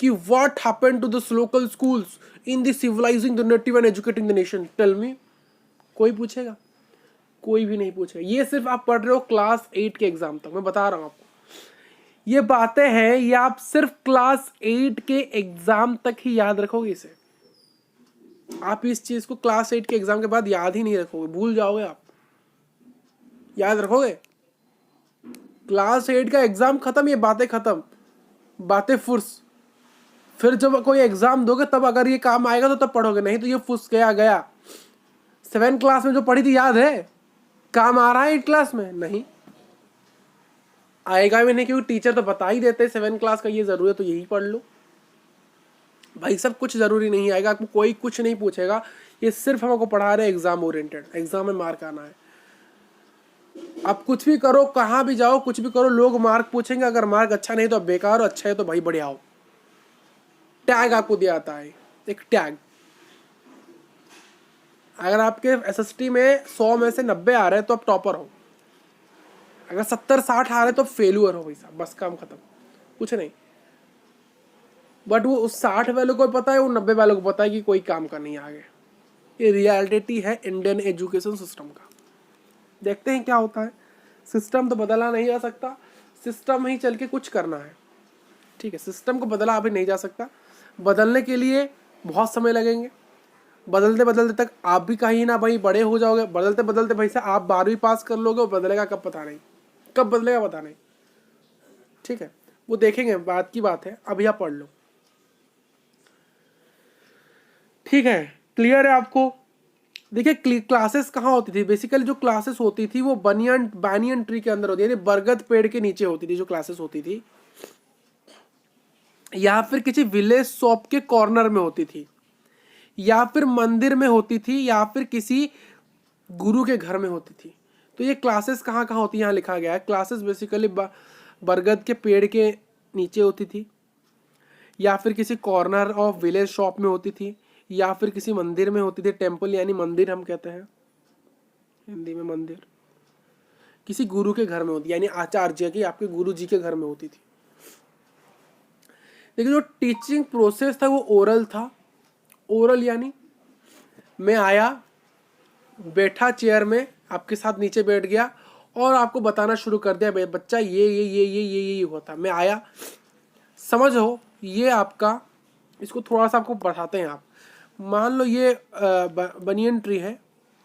कि what happened to this local schools in the civilizing the native and educating the nation? Tell me, कोई पूछेगा? कोई भी नहीं पूछेगा। ये सिर्फ आप पढ़ रहे हो क्लास 8 के एग्जाम तक, मैं बता रहा हूँ आपको। ये बातें हैं, ये आप सिर्फ क्लास 8 के एग्जाम तक ही याद रखोगे इसे। आप इस चीज को क्लास 8 के एग्जाम के बाद याद ही नहीं रखोगे, भूल जाओगे आप। याद रखोगे? क्लास 8 का एग्जाम खत्म, ये बातें खत्म, बातें फुर्स। फिर जब कोई एग्जाम दोगे तब अगर ये काम आएगा तो तब पढ़ोगे, नहीं तो ये फुर्स गया। 7 क्लास में जो पढ़ी थी याद है? काम आ रहा है 8 क्लास में? नहीं आएगा भी नहीं, क्योंकि टीचर तो बता ही देते 7 क्लास का ये जरूरी है तो यही पढ़ लो। भाई सब कुछ जरूरी नहीं आएगा, आपको कोई कुछ नहीं पूछेगा। ये सिर्फ हमको पढ़ा रहे एग्जाम ओरिएंटेड, एग्जाम में मार्क आना है। आप कुछ भी करो, कहाँ भी जाओ, कुछ भी करो, लोग मार्क पूछेंगे। अगर मार्क अच्छा नहीं तो बेकार, हो अच्छा है तो भाई बढ़िया हो। टैग आपको दिया जाता है, एक टैग। अगर आपके एसएसटी में 100 में से 90 आ रहे हैं तो आप टॉपर हो, अगर 70-60 आ रहे हैं तो फेल्यूअर हो। भाई साहब बस काम खत्म, कुछ नहीं। बट वो उस 60 वालों को पता है, वो 90 वालों को पता है कि कोई काम का नहीं आगे। ये रियलिटी है इंडियन एजुकेशन सिस्टम का। देखते हैं क्या होता है। सिस्टम तो बदला नहीं जा सकता, सिस्टम ही चल के कुछ करना है, ठीक है। सिस्टम को बदला अभी नहीं जा सकता, बदलने के लिए बहुत समय लगेंगे। बदलते बदलते तक आप भी कहीं ना भाई बड़े हो जाओगे, बदलते बदलते भाई साहब आप 12वीं पास कर लोगे, और बदलेगा कब पता नहीं, कब बदलेगा पता नहीं, ठीक है। वो देखेंगे, बात की बात है, अभी आप पढ़ लो, ठीक है। क्लियर है आपको? देखिए क्लासेस कहाँ होती थी, बेसिकली जो क्लासेस होती थी वो बानियन ट्री के अंदर होती है, यानी बरगद पेड़ के नीचे होती थी जो क्लासेस होती थी, या फिर किसी विलेज शॉप के कॉर्नर में होती थी, या फिर मंदिर में होती थी, या फिर किसी गुरु के घर में होती थी। तो ये क्लासेस कहाँ कहाँ होती है, यहाँ लिखा गया है। क्लासेस बेसिकली बरगद के पेड़ के नीचे होती थी, या फिर किसी कॉर्नर ऑफ विलेज शॉप में होती थी, या फिर किसी मंदिर में होती थी। टेम्पल यानी मंदिर हम कहते हैं हिंदी में, मंदिर किसी गुरु के घर में होती, यानी आचार्य की, आपके गुरु जी के घर में होती थी। लेकिन जो टीचिंग प्रोसेस था वो ओरल था। ओरल यानी मैं आया, बैठा चेयर में, आपके साथ नीचे बैठ गया और आपको बताना शुरू कर दिया, बच्चा ये होता। मैं आया, समझो ये आपका, इसको थोड़ा सा आपको बताते हैं। आप मान लो ये बनियन ट्री है,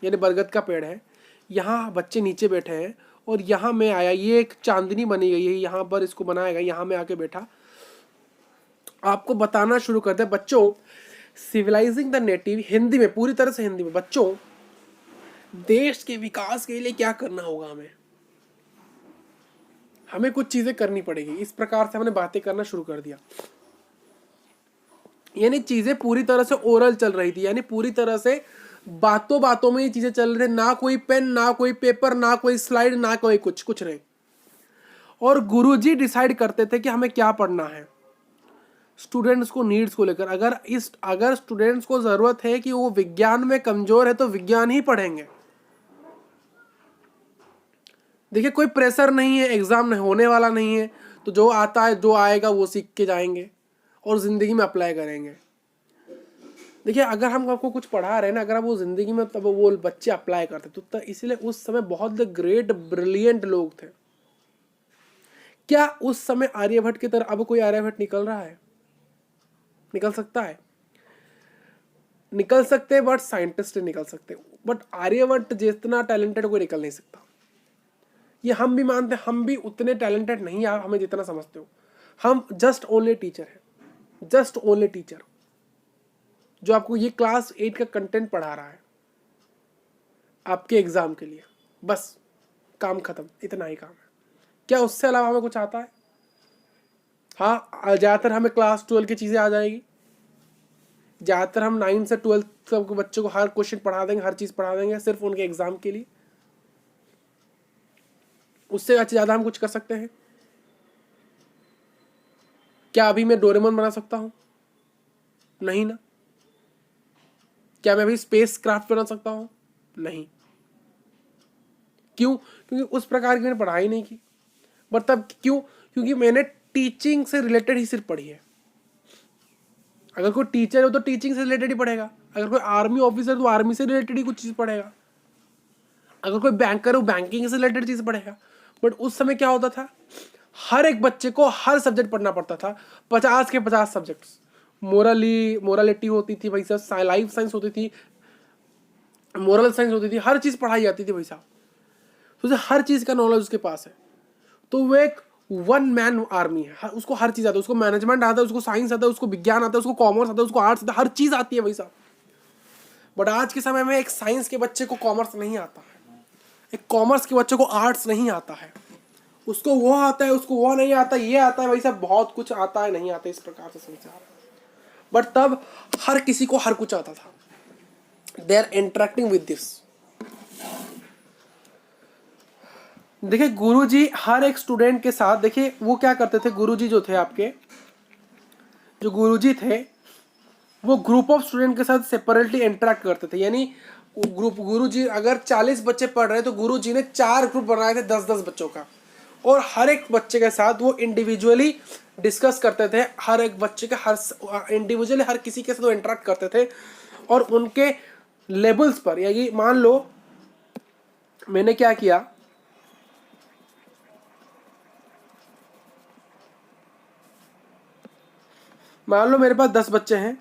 यानी बरगद का पेड़ है, यहाँ बच्चे नीचे बैठे हैं और यहाँ मैं आया, ये एक चांदनी बनी गई है, यहाँ पर इसको बनाया गया, यहाँ मैं आके बैठा, आपको बताना शुरू कर दिया, बच्चों सिविलाइजिंग द नेटिव, हिंदी में, पूरी तरह से हिंदी में, बच्चों देश के विकास के लिए क्या करना होगा, हमें कुछ चीजें करनी पड़ेगी। इस प्रकार से हमने बातें करना शुरू कर दिया, यानी चीजें पूरी तरह से ओरल चल रही थी, यानी पूरी तरह से बातों बातों में ये चीजें चल रही थी, ना कोई पेन, ना कोई पेपर, ना कोई स्लाइड, ना कोई कुछ नहीं। और गुरुजी डिसाइड करते थे कि हमें क्या पढ़ना है, स्टूडेंट्स को नीड्स को लेकर। अगर स्टूडेंट्स को जरूरत है कि वो विज्ञान में कमजोर है तो विज्ञान ही पढ़ेंगे। देखिए कोई प्रेशर नहीं है, एग्जाम होने वाला नहीं है, तो जो आता है, जो आएगा वो सीख के जाएंगे और जिंदगी में अप्लाई करेंगे। देखिए अगर हम आपको कुछ पढ़ा रहे हैं ना, अगर आप वो जिंदगी में तब वो बच्चे अप्लाई करते तो इसलिए उस समय बहुत ग्रेट ब्रिलियंट लोग थे। क्या उस समय आर्यभट्ट की तरह अब कोई आर्यभट्ट निकल रहा है? निकल सकता है, निकल सकते हैं, बट साइंटिस्ट निकल सकते हैं, बट आर्यभट्ट जितना टैलेंटेड कोई निकल नहीं सकता। ये हम भी मानते हैं, हम भी उतने टैलेंटेड नहीं आप हमें जितना समझते हो। हम जस्ट ओनली टीचर है, जस्ट ओनली टीचर जो आपको ये क्लास 8 का कंटेंट पढ़ा रहा है आपके एग्जाम के लिए, बस काम खत्म, इतना ही काम है। क्या उससे अलावा हमें कुछ आता है? हाँ, ज़्यादातर हमें क्लास 12 की चीज़ें आ जाएगी, ज़्यादातर हम 9 से 12 तक बच्चों को हर क्वेश्चन पढ़ा देंगे, हर चीज़ पढ़ा देंगे सिर्फ उनके एग्जाम के लिए। उससे अच्छी ज़्यादा हम कुछ कर सकते हैं क्या? अभी मैं डोरेमोन बना सकता हूँ? नहीं ना। क्या मैं अभी स्पेस क्राफ्ट बना सकता हूँ? नहीं। क्यों? क्योंकि उस प्रकार की मैंने पढ़ाई नहीं की। बट तब क्यों? क्योंकि मैंने टीचिंग से रिलेटेड ही सिर्फ पढ़ी है। अगर कोई टीचर हो तो टीचिंग से रिलेटेड ही पढ़ेगा, अगर कोई आर्मी ऑफिसर तो आर्मी से रिलेटेड ही कुछ चीज़ पढ़ेगा, अगर कोई बैंकर हो बैंकिंग से रिलेटेड चीज़ पढ़ेगा। बट उस समय क्या होता था, हर एक बच्चे को हर सब्जेक्ट पढ़ना पड़ता था, 50 के 50 सब्जेक्ट्स। मोरालिटी होती थी भाई साहब, लाइफ साइंस होती थी, मोरल साइंस होती थी, हर चीज़ पढ़ाई जाती थी भाई साहब। तो उसे हर चीज़ का नॉलेज उसके पास है, तो वो एक वन मैन आर्मी है। उसको हर चीज़ आता है, उसको मैनेजमेंट आता है, उसको साइंस आता है, उसको विज्ञान आता है, उसको कॉमर्स आता है, उसको आर्ट्स आता है, हर चीज़ आती है भाई साहब। बट आज के समय में एक साइंस के बच्चे को कॉमर्स नहीं आता है, एक कॉमर्स के बच्चे को आर्ट्स नहीं आता है, उसको वो आता है, उसको वो नहीं आता, ये आता है भाई साहब, बहुत कुछ आता है, नहीं आता, इस प्रकार से समझा रहा है। बट तब हर किसी को हर कुछ आता था। They are interacting with this. देखिए गुरुजी हर एक स्टूडेंट के साथ, देखिए वो क्या करते थे, गुरुजी जो थे आपके, जो गुरुजी थे वो ग्रुप ऑफ स्टूडेंट के साथ सेपरेटली इंटरेक्ट करते थे। यानी गुरुजी अगर 40 बच्चे पढ़ रहे हैं तो गुरुजी ने 4 ग्रुप बनाए थे 10-10 बच्चों का, और हर एक बच्चे के साथ वो इंडिविजुअली डिस्कस करते थे, हर एक बच्चे के हर इंडिविजुअली हर किसी के साथ वो इंटरेक्ट करते थे और उनके लेवल्स पर, यानी मान लो मैंने क्या किया, मान लो मेरे पास 10 बच्चे हैं,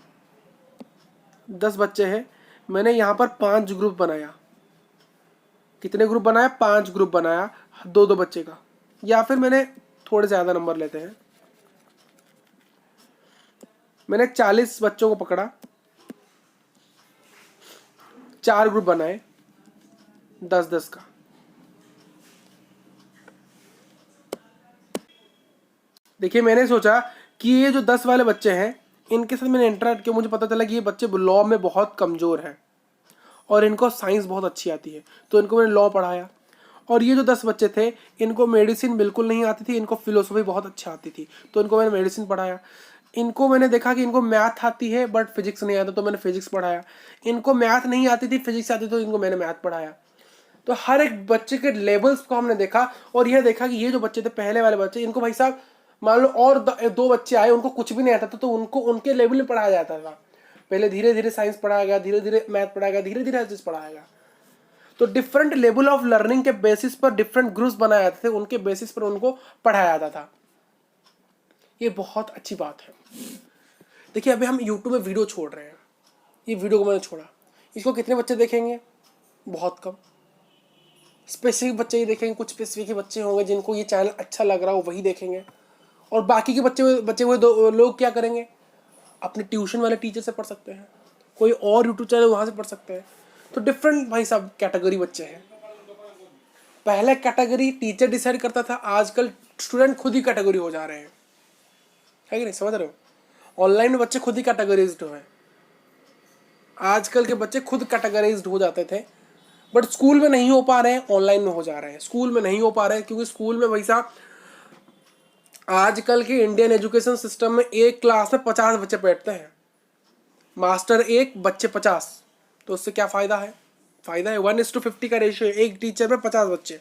10 बच्चे हैं, मैंने यहाँ पर 5 ग्रुप बनाया। कितने ग्रुप बनाया? 5 ग्रुप बनाया, दो दो बच्चे का, या फिर मैंने थोड़े ज़्यादा नंबर लेते हैं, मैंने 40 बच्चों को पकड़ा, 4 ग्रुप बनाए 10-10 का। देखिए मैंने सोचा कि ये जो 10 वाले बच्चे हैं इनके साथ मैंने इंटरेक्ट किया, मुझे पता चला कि ये बच्चे लॉ में बहुत कमज़ोर हैं और इनको साइंस बहुत अच्छी आती है, तो इनको मैंने लॉ पढ़ाया। और ये जो 10 बच्चे थे इनको मेडिसिन बिल्कुल नहीं आती थी, इनको फिलोसफी बहुत अच्छा आती थी, तो इनको मैंने मेडिसिन पढ़ाया। इनको मैंने देखा कि इनको मैथ आती है बट फिजिक्स नहीं आता, तो मैंने फिजिक्स पढ़ाया। इनको मैथ नहीं आती थी, फिजिक्स आती, तो इनको मैंने मैथ पढ़ाया। तो हर एक बच्चे के लेवल्स को हमने देखा और यह देखा कि ये जो बच्चे थे पहले वाले बच्चे, इनको भाई साहब मान लो और दो बच्चे आए उनको कुछ भी नहीं आता था, तो उनको उनके लेवल में पढ़ाया जाता था। पहले धीरे धीरे साइंस पढ़ाया गया, धीरे धीरे मैथ पढ़ाया गया, धीरे धीरे हर चीज पढ़ाया गया। तो डिफरेंट लेवल ऑफ लर्निंग के बेसिस पर डिफरेंट ग्रुप्स बनाए जाते थे, उनके बेसिस पर उनको पढ़ाया जाता था। ये बहुत अच्छी बात है। देखिए अभी हम यूट्यूब में वीडियो छोड़ रहे हैं, ये वीडियो को मैंने छोड़ा, इसको कितने बच्चे देखेंगे? बहुत कम। स्पेसिफिक बच्चे ही देखेंगे, कुछ स्पेसिफिक बच्चे होंगे जिनको ये चैनल अच्छा लग रहा हो वही देखेंगे, और बाकी के बच्चे हुए लोग क्या करेंगे? अपने ट्यूशन वाले टीचर से पढ़ सकते हैं, कोई और यूट्यूब चैनल वहाँ से पढ़ सकते हैं। तो डिफरेंट भाई साहब कैटेगरी बच्चे हैं। पहले कैटेगरी टीचर डिसाइड करता था, आजकल स्टूडेंट खुद ही कैटेगरी हो जा रहे हैं, है कि नहीं? समझ रहे हो? ऑनलाइन में बच्चे खुद ही कैटेगराइज्ड हैं। आजकल के बच्चे खुद कैटेगराइज्ड हो जाते थे, बट स्कूल में नहीं हो पा रहे हैं, ऑनलाइन में हो जा रहे हैं। स्कूल में नहीं हो पा रहे हैं क्योंकि स्कूल में भाई साहब आजकल के इंडियन एजुकेशन सिस्टम में एक क्लास में 50 बच्चे बैठते हैं, मास्टर 1 बच्चे 50, तो उससे क्या फ़ायदा है? फ़ायदा है 1:50 का रेशियो, एक टीचर में 50 बच्चे,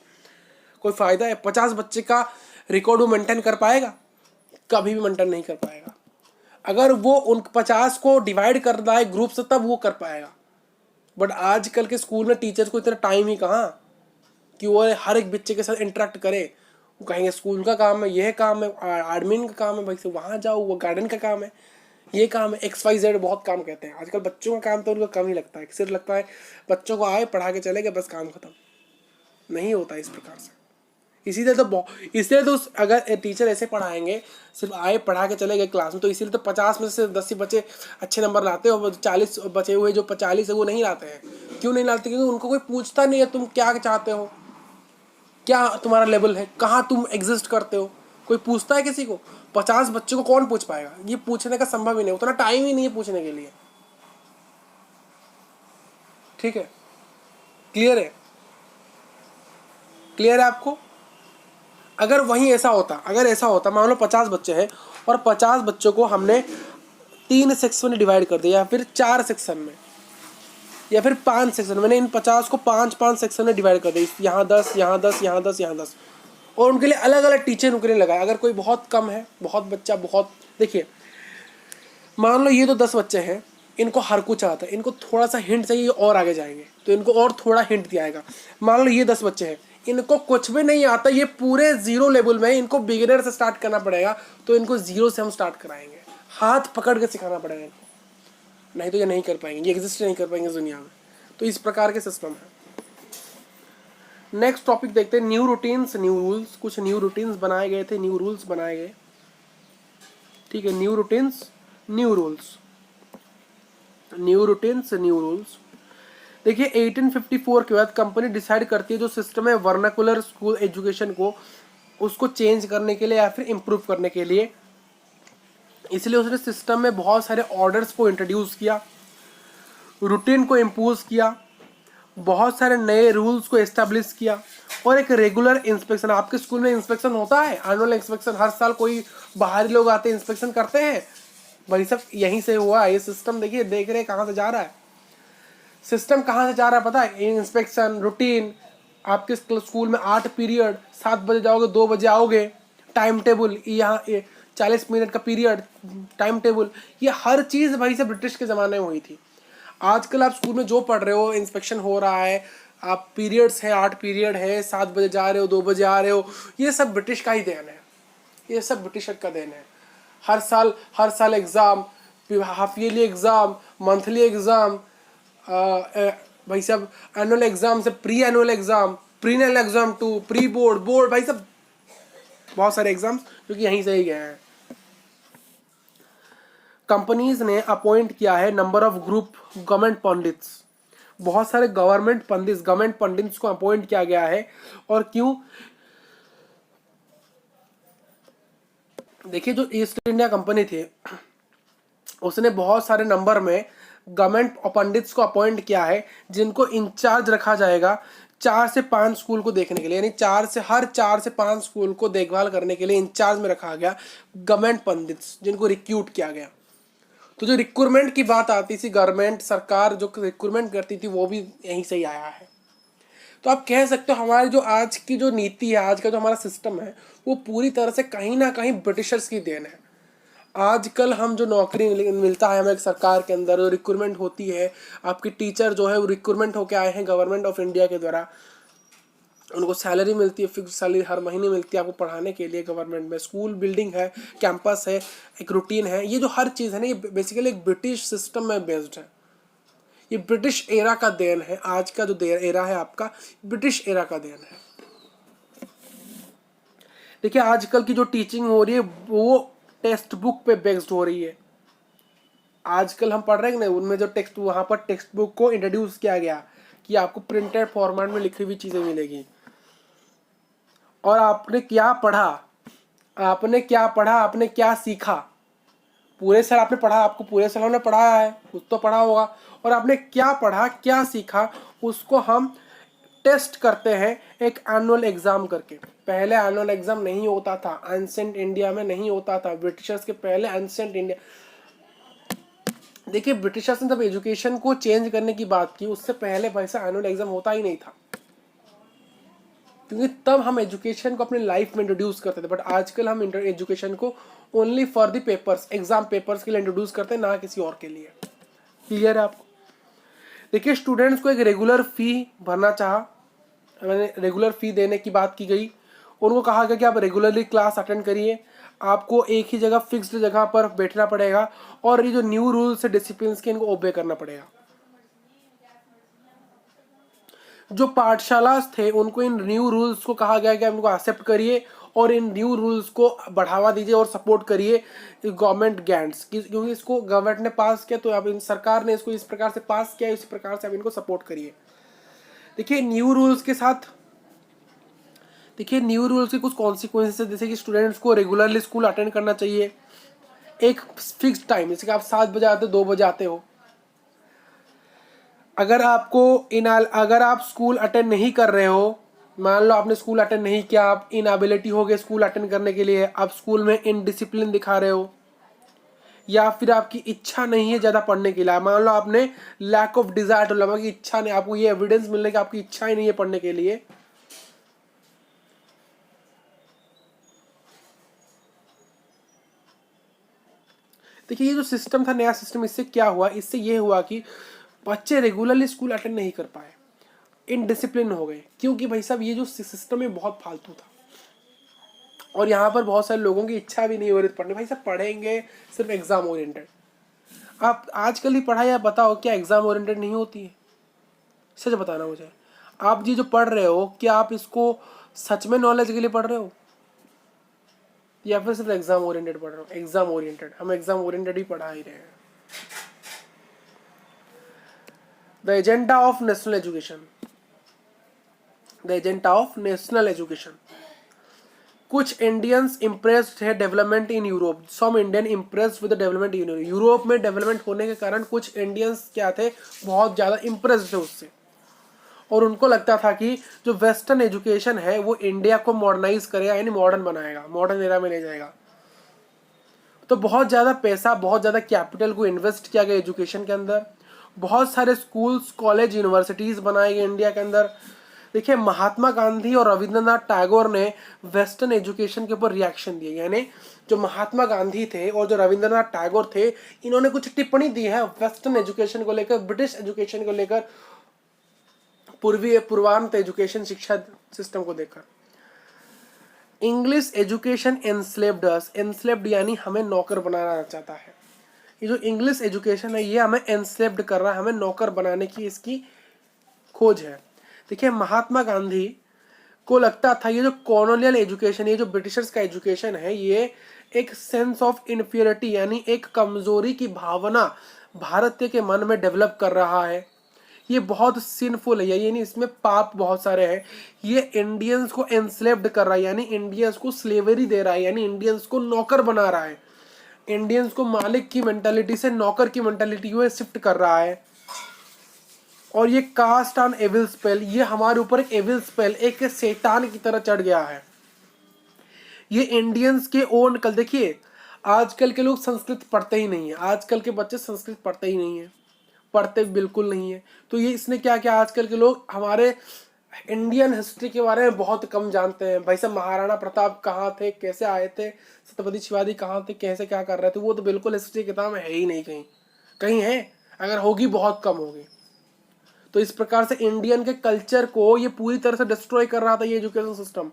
कोई फ़ायदा है? 50 बच्चे का रिकॉर्ड वो मेंटेन कर पाएगा? कभी भी मेंटेन नहीं कर पाएगा। अगर वो उन 50 को डिवाइड कर रहा है ग्रुप से तब वो कर पाएगा, बट आजकल के स्कूल में टीचर्स को इतना टाइम ही कहाँ कि वो हर एक बच्चे के साथ इंटरेक्ट करे। वो कहेंगे स्कूल का काम है, यह काम है, एडमिन का काम है, भाई से वहाँ जाओ, वो गार्डन का काम है, ये काम है, XYZ बहुत काम कहते हैं। आजकल बच्चों का काम तो उनको कम ही लगता है, सिर्फ लगता है बच्चों को आए पढ़ा के चले गए बस, काम खत्म। नहीं होता इस प्रकार से। इसलिए तो अगर टीचर ऐसे पढ़ाएंगे, सिर्फ आए पढ़ा के चले गए क्लास में, तो इसीलिए तो 50 में से 10 ही बच्चे अच्छे नंबर लाते हैं और 40 बचे हुए जो 40 है वो नहीं लाते हैं। क्यों नहीं लाते? क्योंकि उनको कोई पूछता नहीं है तुम क्या चाहते हो, क्या तुम्हारा लेवल है, कहाँ तुम एग्जिस्ट करते हो। कोई पूछता है किसी को? 50 बच्चों को कौन पूछ पाएगा? ये पूछने का संभव ही नहीं, उतना टाइम ही नहीं है पूछने के लिए। ठीक है, क्लियर है? क्लियर है आपको? अगर वहीं ऐसा होता, अगर ऐसा होता मान लो 50 बच्चे हैं और 50 बच्चों को हमने 3 सेक्शन में डिवाइड कर दिया, या फिर 4 सेक्शन में, या फिर 5 सेक्शन, मैंने इन 50 को 5-5 सेक्शन में डिवाइड कर दिया, यहाँ 10, यहाँ 10, यहाँ 10, यहाँ 10, और उनके लिए अलग अलग टीचर उनके लिए लगाए। अगर कोई बहुत कम है, बहुत बच्चा बहुत, देखिए मान लो ये तो 10 बच्चे हैं, इनको हर कुछ आता है, इनको थोड़ा सा हिंट चाहिए और आगे जाएंगे, तो इनको और थोड़ा हिंट दिया जाएगा। मान लो ये 10 बच्चे हैं, इनको कुछ भी नहीं आता, ये पूरे 0 लेवल में, इनको बिगिनर से स्टार्ट करना पड़ेगा, तो इनको 0 से हम स्टार्ट कराएंगे, हाथ पकड़ के सिखाना पड़ेगा इनको, नहीं तो ये नहीं कर पाएंगे, ये एग्जिस्ट नहीं कर पाएंगे दुनिया में। तो इस प्रकार के सिस्टम है। नेक्स्ट टॉपिक देखते हैं, न्यू रूटीन्स न्यू रूल्स। कुछ न्यू रूटीन्स बनाए गए थे, न्यू रूल्स बनाए गए। ठीक है, new routines new rules, new routines new rules. देखिए 1854 के बाद कंपनी डिसाइड करती है जो सिस्टम है वर्नाकुलर स्कूल एजुकेशन को, उसको चेंज करने के लिए या फिर इम्प्रूव करने के लिए, इसलिए उसने सिस्टम में बहुत सारे ऑर्डर्स को इंट्रोड्यूस किया, रूटीन को इम्पोज किया, बहुत सारे नए रूल्स को एस्टेब्लिश किया, और एक रेगुलर इंस्पेक्शन। आपके स्कूल में इंस्पेक्शन होता है, एनुअल इंस्पेक्शन, हर साल कोई बाहरी लोग आते हैं इंस्पेक्शन करते हैं, भाई सब यहीं से हुआ ये सिस्टम। देखिए देख रहे हैं कहाँ से जा रहा है सिस्टम, कहाँ से जा रहा है पता है? इंस्पेक्शन, रूटीन, आपके स्कूल में 8 पीरियड, 7 बजे जाओगे 2 बजे आओगे, टाइम टेबल यहाँ 40 मिनट का पीरियड, टाइम टेबल, ये हर चीज़ भाई से ब्रिटिश के ज़माने में हुई थी। आजकल आप स्कूल में जो पढ़ रहे हो, इंस्पेक्शन हो रहा है, आप पीरियड्स हैं, 8 पीरियड है, 7 बजे जा रहे हो, 2 बजे आ रहे हो, ये सब ब्रिटिश का ही देन है, ये सब ब्रिटिश का देन है। हर साल exam, half yearly exam, monthly exam, भाई साहब एनुअल एग्ज़ाम से प्री एनुअल एग्ज़ाम, प्रीनल exam to pre board, board, भाई साहब बहुत सारे एग्ज़ाम्स जो कि यहीं से ही गए हैं। कंपनीज ने अपॉइंट किया है number of group government pandits, बहुत सारे गवर्नमेंट पंडित्स को अपॉइंट किया गया है। और क्यों? देखिए, जो ईस्ट इंडिया कंपनी थी उसने बहुत सारे नंबर में गवर्नमेंट पंडित्स को अपॉइंट किया है, जिनको इंचार्ज रखा जाएगा 4 से 5 स्कूल को देखने के लिए, यानी 4 से 5 स्कूल को देखभाल करने के लिए इंचार्ज में रखा गया गवर्नमेंट पंडित्स, जिनको रिक्रूट किया गया। तो जो रिक्रूटमेंट की बात आती थी, गवर्नमेंट सरकार जो रिक्रूटमेंट करती थी, वो भी यहीं से ही आया है। तो आप कह सकते हो हमारी जो आज की जो नीति है, आज का जो हमारा सिस्टम है, वो पूरी तरह से कहीं ना कहीं ब्रिटिशर्स की देन है। आजकल हम जो नौकरी मिलता है हमें एक सरकार के अंदर, जो रिक्रूटमेंट होती है, आपकी टीचर जो है वो रिक्रूटमेंट होके आए हैं गवर्नमेंट ऑफ इंडिया के द्वारा, उनको सैलरी मिलती है, फिक्स सैलरी हर महीने मिलती है आपको पढ़ाने के लिए गवर्नमेंट में। स्कूल बिल्डिंग है, कैंपस है, एक रूटीन है, ये जो हर चीज़ है ना, ये बेसिकली एक ब्रिटिश सिस्टम में बेस्ड है। ये ब्रिटिश एरा का देन है। आज का जो एरा है आपका, ब्रिटिश एरा का देन है। देखिए, आजकल की जो टीचिंग हो रही है वो टेक्स्ट बुक पे बेस्ड हो रही है। आजकल हम पढ़ रहे हैं ना, उनमें जो टेक्स्ट, वहाँ पर टेक्स्ट बुक को इंट्रोड्यूस किया गया कि आपको प्रिंटेड फॉर्मेट में लिखी हुई चीज़ें मिलेगी। और आपने क्या पढ़ा, आपने क्या सीखा, पूरे साल आपने पढ़ा, आपको पूरे साल हमने पढ़ाया है, कुछ तो पढ़ा होगा, और आपने क्या पढ़ा, क्या सीखा, उसको हम टेस्ट करते हैं एक एनुअल एग्जाम करके। पहले एनुअल एग्जाम नहीं होता था, एंसेंट इंडिया में नहीं होता था, ब्रिटिशर्स के पहले एंसेंट इंडिया। देखिए, ब्रिटिशर्स ने जब एजुकेशन को चेंज करने की बात की, उससे पहले वैसा एनुअल एग्जाम होता ही नहीं था, क्योंकि तब हम एजुकेशन को अपनी लाइफ में इंट्रोड्यूस करते थे। बट आजकल हम एजुकेशन को only for the papers, exam papers के लिए इंट्रोड्यूस करते हैं, ना किसी और के लिए। क्लियर है आपको? देखिए, स्टूडेंट्स को एक रेगुलर फी भरना चाहा, मैंने रेगुलर फी देने की बात की गई। उनको कहा गया कि आप रेगुलरली क्लास अटेंड करिए, आपको एक ही जगह फिक्स्ड जगह पर बैठना पड़ेगा, और ये जो न्यू रूल्स है डिसिप्लिन के, इनको ओबे करना पड़ेगा। जो पाठशाला थे उनको इन न्यू रूल्स को कहा गया कि आप इनको एक्सेप्ट करिए और इन न्यू रूल्स को बढ़ावा दीजिए और सपोर्ट करिए गवर्नमेंट ग्रांट्स, क्योंकि इसको गवर्नमेंट ने पास किया, तो अब इन सरकार ने इसको इस प्रकार से पास किया, इस प्रकार से आप इनको सपोर्ट करिए। देखिए, न्यू रूल्स के साथ, देखिए न्यू रूल्स के कुछ कॉन्सिक्वेंसेस, जैसे कि स्टूडेंट्स को रेगुलरली स्कूल अटेंड करना चाहिए, एक फिक्स टाइम, जैसे कि आप 7 बजे आते हो, 2 बजे आते हो। अगर आप स्कूल अटेंड नहीं कर रहे हो, मान लो आपने स्कूल अटेंड नहीं किया, आप इनएबिलिटी हो गए स्कूल अटेंड करने के लिए, आप स्कूल में इनडिसिप्लिन दिखा रहे हो, या फिर आपकी इच्छा नहीं है ज़्यादा पढ़ने के लिए, मान लो आपने lack of desire to learn, की इच्छा नहीं, आपको ये एविडेंस मिलने की आपकी इच्छा ही नहीं है पढ़ने के लिए, देखिए ये जो सिस्टम था, नया सिस्टम, इससे क्या हुआ, इससे ये हुआ कि बच्चे रेगुलरली स्कूल अटेंड नहीं कर पाए, इनडिसिप्लिन हो गए, क्योंकि भाई साहब ये जो सिस्टम है बहुत फालतू था, और यहाँ पर बहुत सारे लोगों की इच्छा भी नहीं हो रही पढ़ने। भाई साहब पढ़ेंगे सिर्फ एग्जाम ओरिएंटेड। आप आजकल ही पढ़ाई, आप बताओ क्या एग्जाम ओरिएंटेड नहीं होती है? सच बताना मुझे, आप जी जो पढ़ रहे हो, क्या आप इसको सच में नॉलेज के लिए पढ़ रहे हो, या फिर सिर्फ एग्जाम ओरिएंटेड पढ़ रहे हो? एग्जाम ओरिएंटेड, हम एग्जाम ओरिएंटेड ही पढ़ा ही रहे हैं। The agenda of national education, the agenda of national education. कुछ इंडियंस इम्प्रेस्ड है development in Europe, some Indian impressed with development in Europe में डेवलपमेंट होने के कारण कुछ इंडियंस क्या थे, बहुत ज़्यादा इम्प्रेस्ड थे उससे, और उनको लगता था कि जो वेस्टर्न एजुकेशन है वो इंडिया को मॉडर्नाइज करेगा, यानी मॉडर्न बनाएगा, मॉडर्न एरा में ले जाएगा। तो बहुत ज़्यादा पैसा, बहुत ज़्यादा कैपिटल को इन्वेस्ट किया गया एजुकेशन के अंदर, बहुत सारे स्कूल्स, कॉलेज, यूनिवर्सिटीज़ बनाए गए इंडिया के अंदर, देखिए महात्मा गांधी और रविंद्रनाथ टैगोर ने वेस्टर्न एजुकेशन के ऊपर रिएक्शन दिए, यानी जो महात्मा गांधी थे और जो रविंद्रनाथ टैगोर थे, इन्होंने कुछ टिप्पणी दी है वेस्टर्न एजुकेशन को लेकर, ब्रिटिश एजुकेशन को लेकर, पूर्वांत एजुकेशन शिक्षा सिस्टम को देखकर। इंग्लिश एजुकेशन एनस्लेव्ड अस, एनस्लेव्ड यानी हमें नौकर बनाना चाहता है। ये जो इंग्लिश एजुकेशन है ये हमें एनस्लेव्ड कर रहा है, हमें नौकर बनाने की इसकी खोज है। देखिए महात्मा गांधी को लगता था ये जो कॉलोनियल एजुकेशन, ये जो ब्रिटिशर्स का एजुकेशन है, ये एक सेंस ऑफ इन्फीरियरिटी यानी एक कमजोरी की भावना भारतीय के मन में डेवलप कर रहा है। ये बहुत सिंफुल है, यानी इसमें पाप बहुत सारे हैं। ये इंडियंस को एनस्लेव्ड कर रहा है, यानी इंडियंस को स्लेवरी दे रहा है, यानी इंडियंस को नौकर बना रहा है। इंडियंस को मालिक की मेंटालिटी से नौकर की मेंटालिटी को शिफ्ट कर रहा है। और ये कास्ट ऑन एविल स्पेल, ये हमारे ऊपर एक एविल स्पेल, एक शैतान की तरह चढ़ गया है। ये इंडियंस के ओन कल, देखिए आजकल के लोग संस्कृत पढ़ते ही नहीं है, आजकल के बच्चे संस्कृत पढ़ते ही नहीं है, पढ़ते बिल्कुल नहीं है। तो ये इसने क्या किया, आजकल के लोग हमारे इंडियन हिस्ट्री के बारे में बहुत कम जानते हैं। भाई साहब महाराणा प्रताप कहाँ थे, कैसे आए थे, छत्रपति शिवाजी कहाँ थे, कैसे क्या कर रहे थे, वो तो बिल्कुल हिस्ट्री किताब में है ही नहीं, कहीं कहीं है, अगर होगी बहुत कम होगी। तो इस प्रकार से इंडियन के कल्चर को ये पूरी तरह से डिस्ट्रॉय कर रहा था ये एजुकेशन सिस्टम।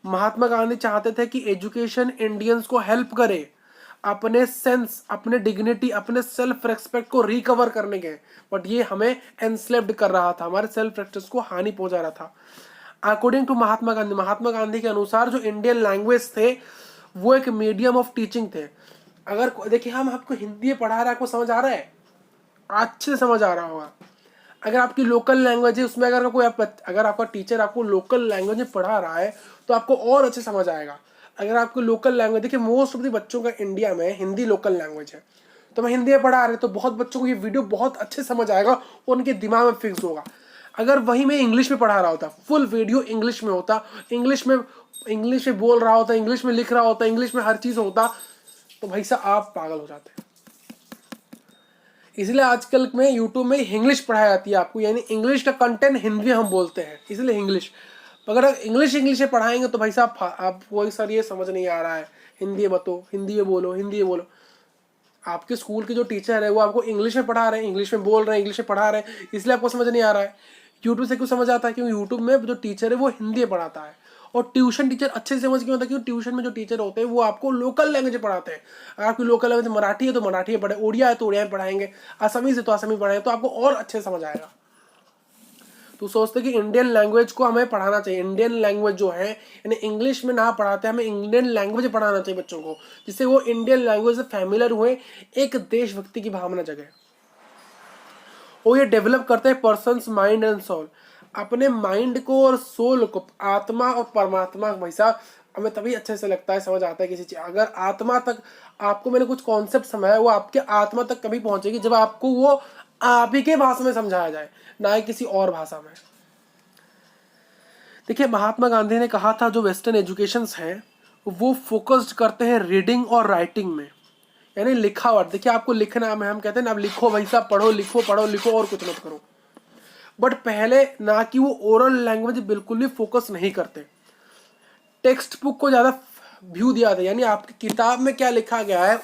महात्मा गांधी चाहते थे कि एजुकेशन इंडियंस को हेल्प करे अपने सेंस, अपने डिग्निटी, अपने सेल्फ रेस्पेक्ट को रिकवर करने के, बट ये हमें एनस्लेव्ड कर रहा था, हमारे सेल्फ रेस्पेक्ट को हानि पहुंचा रहा था। अकॉर्डिंग टू महात्मा गांधी, महात्मा गांधी के अनुसार जो इंडियन लैंग्वेज थे वो एक मीडियम ऑफ टीचिंग थे। अगर देखिए हम आपको हिंदी पढ़ा रहे हैं, आपको समझ आ रहा है, अच्छे से समझ आ रहा होगा। अगर आपकी लोकल लैंग्वेज है उसमें अगर आपका टीचर आपको लोकल लैंग्वेज में पढ़ा रहा है तो आपको और अच्छे समझ आएगा। अगर आपको लोकल लैंग्वेज, देखिए मोस्ट ऑफ द बच्चों का इंडिया में हिंदी लोकल लैंग्वेज है, तो मैं हिंदी में पढ़ा रहे तो बहुत बच्चों को ये वीडियो बहुत अच्छे समझ आएगा और उनके दिमाग में फिक्स होगा। अगर वही मैं इंग्लिश में पढ़ा रहा होता, फुल वीडियो इंग्लिश में होता, इंग्लिश में बोल रहा होता, इंग्लिश में लिख रहा होता, इंग्लिश में हर चीज़ होता, तो भाई साहब आप पागल हो जाते। इसलिए आजकल में यूट्यूब में इंग्लिश पढ़ाई जाती है आपको, यानी इंग्लिश का कंटेंट हिंदी हम बोलते हैं, इसलिए इंग्लिश। अगर इंग्लिश से पढ़ाएंगे तो भाई साहब आपको सर ये समझ नहीं आ रहा है, हिंदी बताओ, हिंदी में बोलो, हिंदी में बोलो। आपके स्कूल के जो टीचर है वो आपको इंग्लिश में पढ़ा रहे हैं, इंग्लिश में बोल रहे हैं, इंग्लिश में पढ़ा रहे हैं, इसलिए आपको समझ नहीं आ रहा है। यूट्यूब से क्यों समझ आता है, क्योंकि यूट्यूब में जो टीचर है वो हिंदी में पढ़ाता है। और ट्यूशन टीचर अच्छे से समझ क्यों होता है, क्योंकि ट्यूशन में जो टीचर होते हैं वो आपको लोकल लैंग्वेज पढ़ाते हैं। अगर आपकी लोकल लैंग्वेज मराठी है तो मराठी पढ़े, उड़िया है तो उड़िया में पढ़ाएंगे, असमी से तो असमी पढ़ाएंगे, तो आपको और अच्छे से समझ आएगा। तो सोचते कि इंडियन लैंग्वेज को हमें पढ़ाना चाहिए, इंडियन लैंग्वेज जो है यानी इंग्लिश में ना पढ़ाते हमें इंडियन लैंग्वेज पढ़ाना चाहिए बच्चों को, जिससे वो इंडियन लैंग्वेज से फैमिलियर हुए, एक देशभक्ति की भावना जगे। और ये डेवलप करते हैं पर्सन्स माइंड एंड सोल, अपने माइंड को और सोल को, आत्मा और परमात्मा। भाई साहब हमें तभी अच्छे से लगता है, समझ आता है किसी चीज। अगर आत्मा तक आपको मैंने कुछ कॉन्सेप्ट समझाया, वो आपके आत्मा तक कभी पहुंचेगी जब आपको वो आप ही के भाषा में समझाया जाए, ना ही किसी और भाषा में। देखिए महात्मा गांधी ने कहा था जो वेस्टर्न एजुकेशंस है वो फोकस्ड करते हैं रीडिंग और राइटिंग में, यानी लिखावट। देखिए आपको लिखना है, हम कहते हैं ना आप लिखो भाई साहब, पढ़ो लिखो पढ़ो लिखो और कुछ मत करो। बट पहले ना कि वो ओरल लैंग्वेज बिल्कुल भी फोकस नहीं करते, टेक्स्ट बुक को ज्यादा व्यू दिया था, यानी आपकी किताब में क्या लिखा गया है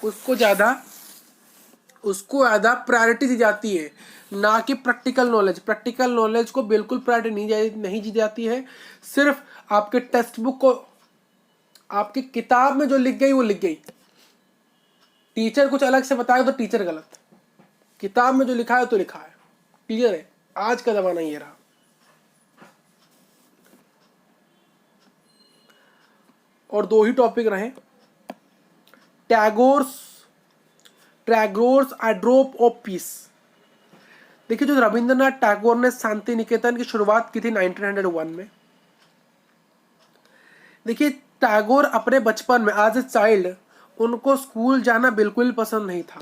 उसको ज्यादा प्रायोरिटी दी जाती है, ना कि प्रैक्टिकल नॉलेज। प्रैक्टिकल नॉलेज को बिल्कुल प्रायोरिटी नहीं दी जाती है। सिर्फ आपके टेक्स्ट बुक को, आपकी किताब में जो लिख गई वो लिख गई, टीचर कुछ अलग से बताएगा तो टीचर गलत, किताब में जो लिखा है तो लिखा है। क्लियर है, आज का जमाना ये रहा। और दो ही टॉपिक रहे, Tagore's a drop of peace. देखिए जो रविंद्रनाथ टैगोर ने शांति निकेतन की शुरुआत की थी 1901 में। देखिए टैगोर अपने बचपन में एज ए चाइल्ड उनको स्कूल जाना बिल्कुल पसंद नहीं था।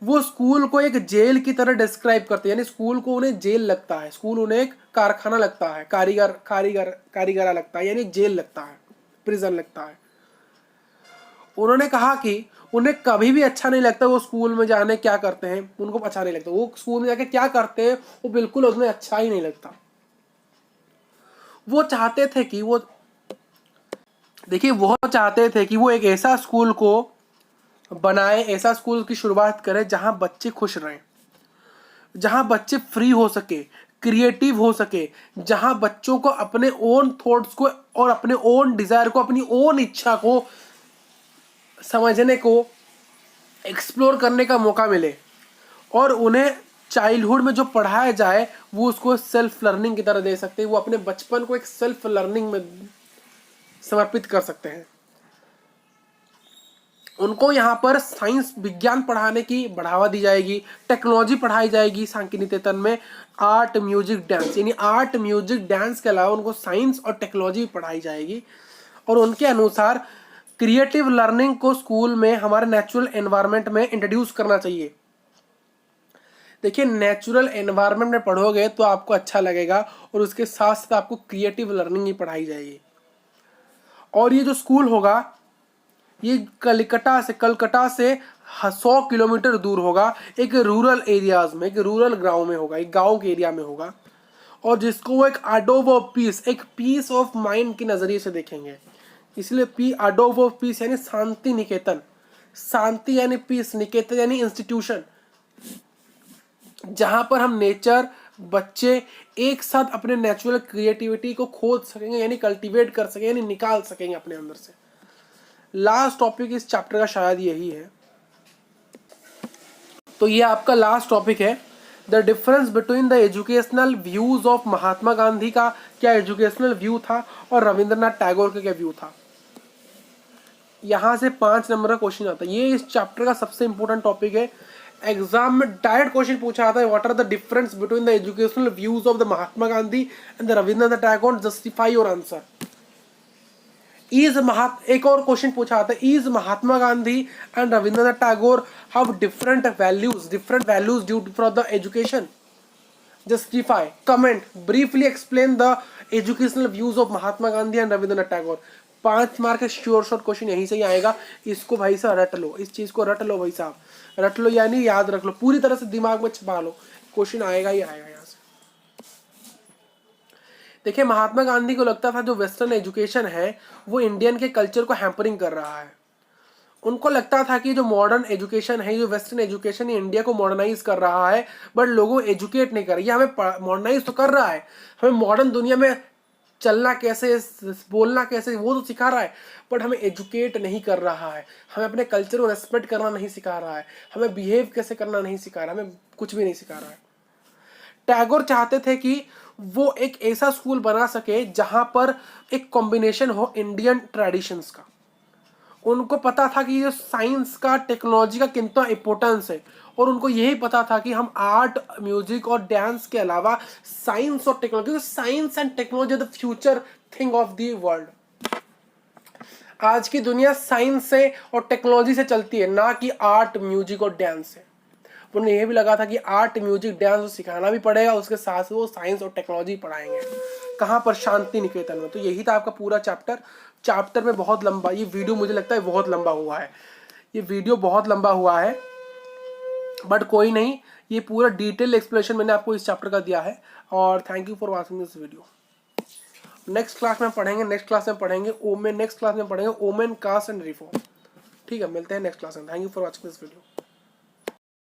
वो स्कूल को एक जेल की तरह डिस्क्राइब करते हैं, यानी स्कूल को उन्हें जेल लगता है, स्कूल उन्हें एक कारखाना लगता है, कारीगरा लगता है, यानी जेल लगता है, प्रिजन लगता है। उन्होंने कहा कि उन्हें कभी भी अच्छा नहीं लगता वो स्कूल में जाने क्या करते हैं, उनको अच्छा नहीं लगता वो स्कूल में जाके क्या करते हैं, वो बिल्कुल उन्हें अच्छा ही नहीं लगता। वो चाहते थे कि वो देखिए वो चाहते थे कि वो एक ऐसा स्कूल को बनाए, ऐसा स्कूल की शुरुआत करें जहां बच्चे खुश रहें, जहां बच्चे फ्री हो सके, क्रिएटिव हो सके, जहां बच्चों को अपने ओन थॉट्स को और अपने ओन डिजायर को, अपनी ओन इच्छा को समझने को, एक्सप्लोर करने का मौका मिले, और उन्हें चाइल्डहुड में जो पढ़ाया जाए वो उसको सेल्फ लर्निंग की तरह दे सकते हैं, वो अपने बचपन को एक सेल्फ लर्निंग में समर्पित कर सकते हैं। उनको यहाँ पर साइंस विज्ञान पढ़ाने की बढ़ावा दी जाएगी, टेक्नोलॉजी पढ़ाई जाएगी शांति निकेतन में, आर्ट म्यूजिक डांस, यानी आर्ट म्यूजिक डांस के अलावा उनको साइंस और टेक्नोलॉजी पढ़ाई जाएगी। और उनके अनुसार क्रिएटिव लर्निंग को स्कूल में हमारे नेचुरल एनवायरनमेंट में इंट्रोड्यूस करना चाहिए। देखिए नेचुरल एनवायरनमेंट में पढ़ोगे तो आपको अच्छा लगेगा, और उसके साथ साथ आपको क्रिएटिव लर्निंग ही पढ़ाई जाएगी। और ये जो स्कूल होगा ये कलकत्ता से 100 किलोमीटर दूर होगा, एक रूरल एरियाज में, एक रूरल गांव में होगा, एक गांव के एरिया में होगा, और जिसको वो एक अडोब ऑफ पीस, एक पीस ऑफ माइंड के नजरिए से देखेंगे। इसलिए अडोब ऑफ पीस यानी शांति निकेतन, शांति यानी पीस, निकेतन यानी इंस्टीट्यूशन, जहां पर हम नेचर, बच्चे एक साथ अपने नेचुरल क्रिएटिविटी को खोज सकेंगे, यानी कल्टीवेट कर सकेंगे, यानी निकाल सकेंगे अपने अंदर से। लास्ट टॉपिक इस चैप्टर का शायद यही है, तो ये आपका लास्ट टॉपिक है, the difference between the educational views of Mahatma Gandhi का क्या एजुकेशनल व्यू था और रविंद्रनाथ टैगोर का क्या व्यू था। यहां से 5 नंबर का क्वेश्चन आता है, ये इस चैप्टर का सबसे इंपॉर्टेंट टॉपिक है। एग्जाम में डायरेक्ट क्वेश्चन पूछा आता है, what are the difference between the educational views of the Mahatma Gandhi and the Rabindranath Tagore, justify your answer. एक और क्वेश्चन पूछा आता है, is Mahatma Gandhi and Rabindranath Tagore have different values due for the education, justify, comment, briefly explain the educational views of Mahatma Gandhi and Rabindranath Tagore. 5 mark का sure short question यहीं से ही आएगा। इसको भाई साहब रट लो, इस चीज को रट लो भाई साहब, रट लो यानी याद रख लो, पूरी तरह से दिमाग में छपा लो, क्वेश्चन आएगा ही आएगा यहाँ से। देखिए महात्मा गांधी को लगता था जो वेस्टर्न एजुकेशन है वो इंडियन के कल्चर को हैम्परिंग कर रहा है। उनको लगता था कि जो मॉडर्न एजुकेशन है, जो वेस्टर्न एजुकेशन है, इंडिया को मॉडर्नाइज कर रहा है, बट लोगों को एजुकेट नहीं कर रही है। हमें मॉडर्नाइज तो कर रहा है, हमें मॉडर्न दुनिया में चलना कैसे, बोलना कैसे, वो तो सिखा रहा है, बट हमें एजुकेट नहीं कर रहा है, हमें अपने कल्चर को रेस्पेक्ट करना नहीं सिखा रहा है, हमें बिहेव कैसे करना नहीं सिखा रहा है, हमें कुछ भी नहीं सिखा रहा है। टैगोर चाहते थे कि वो एक ऐसा स्कूल बना सके जहां पर एक कॉम्बिनेशन हो इंडियन ट्रेडिशंस का। उनको पता था कि ये साइंस का, टेक्नोलॉजी का कितना इंपॉर्टेंस है, और उनको यही पता था कि हम आर्ट, म्यूजिक और डांस के अलावा साइंस और technology, science and technology the future thing of the world. आज की दुनिया साइंस से और टेक्नोलॉजी से चलती है, ना कि आर्ट, म्यूजिक और डांस से। उन्हें यह भी लगा था कि आर्ट, म्यूजिक, डांस सिखाना भी पड़ेगा, उसके साथ वो साइंस और टेक्नोलॉजी पढ़ाएंगे। कहाँ पर? शांति निकेतन में। तो यही था आपका पूरा चैप्टर में बहुत लंबा, ये वीडियो मुझे लगता है बहुत लंबा हुआ है, ये वीडियो बहुत लंबा हुआ है, बट कोई नहीं, ये पूरा डिटेल एक्सप्लेनेशन मैंने आपको इस चैप्टर का दिया है। और thank you for watching this video. Next class में पढ़ेंगे नेक्स्ट क्लास में पढ़ेंगे ओमेन, कास्ट एंड रिफॉर्म। ठीक है, मिलते हैं नेक्स्ट क्लास में। Thank you for watching this video.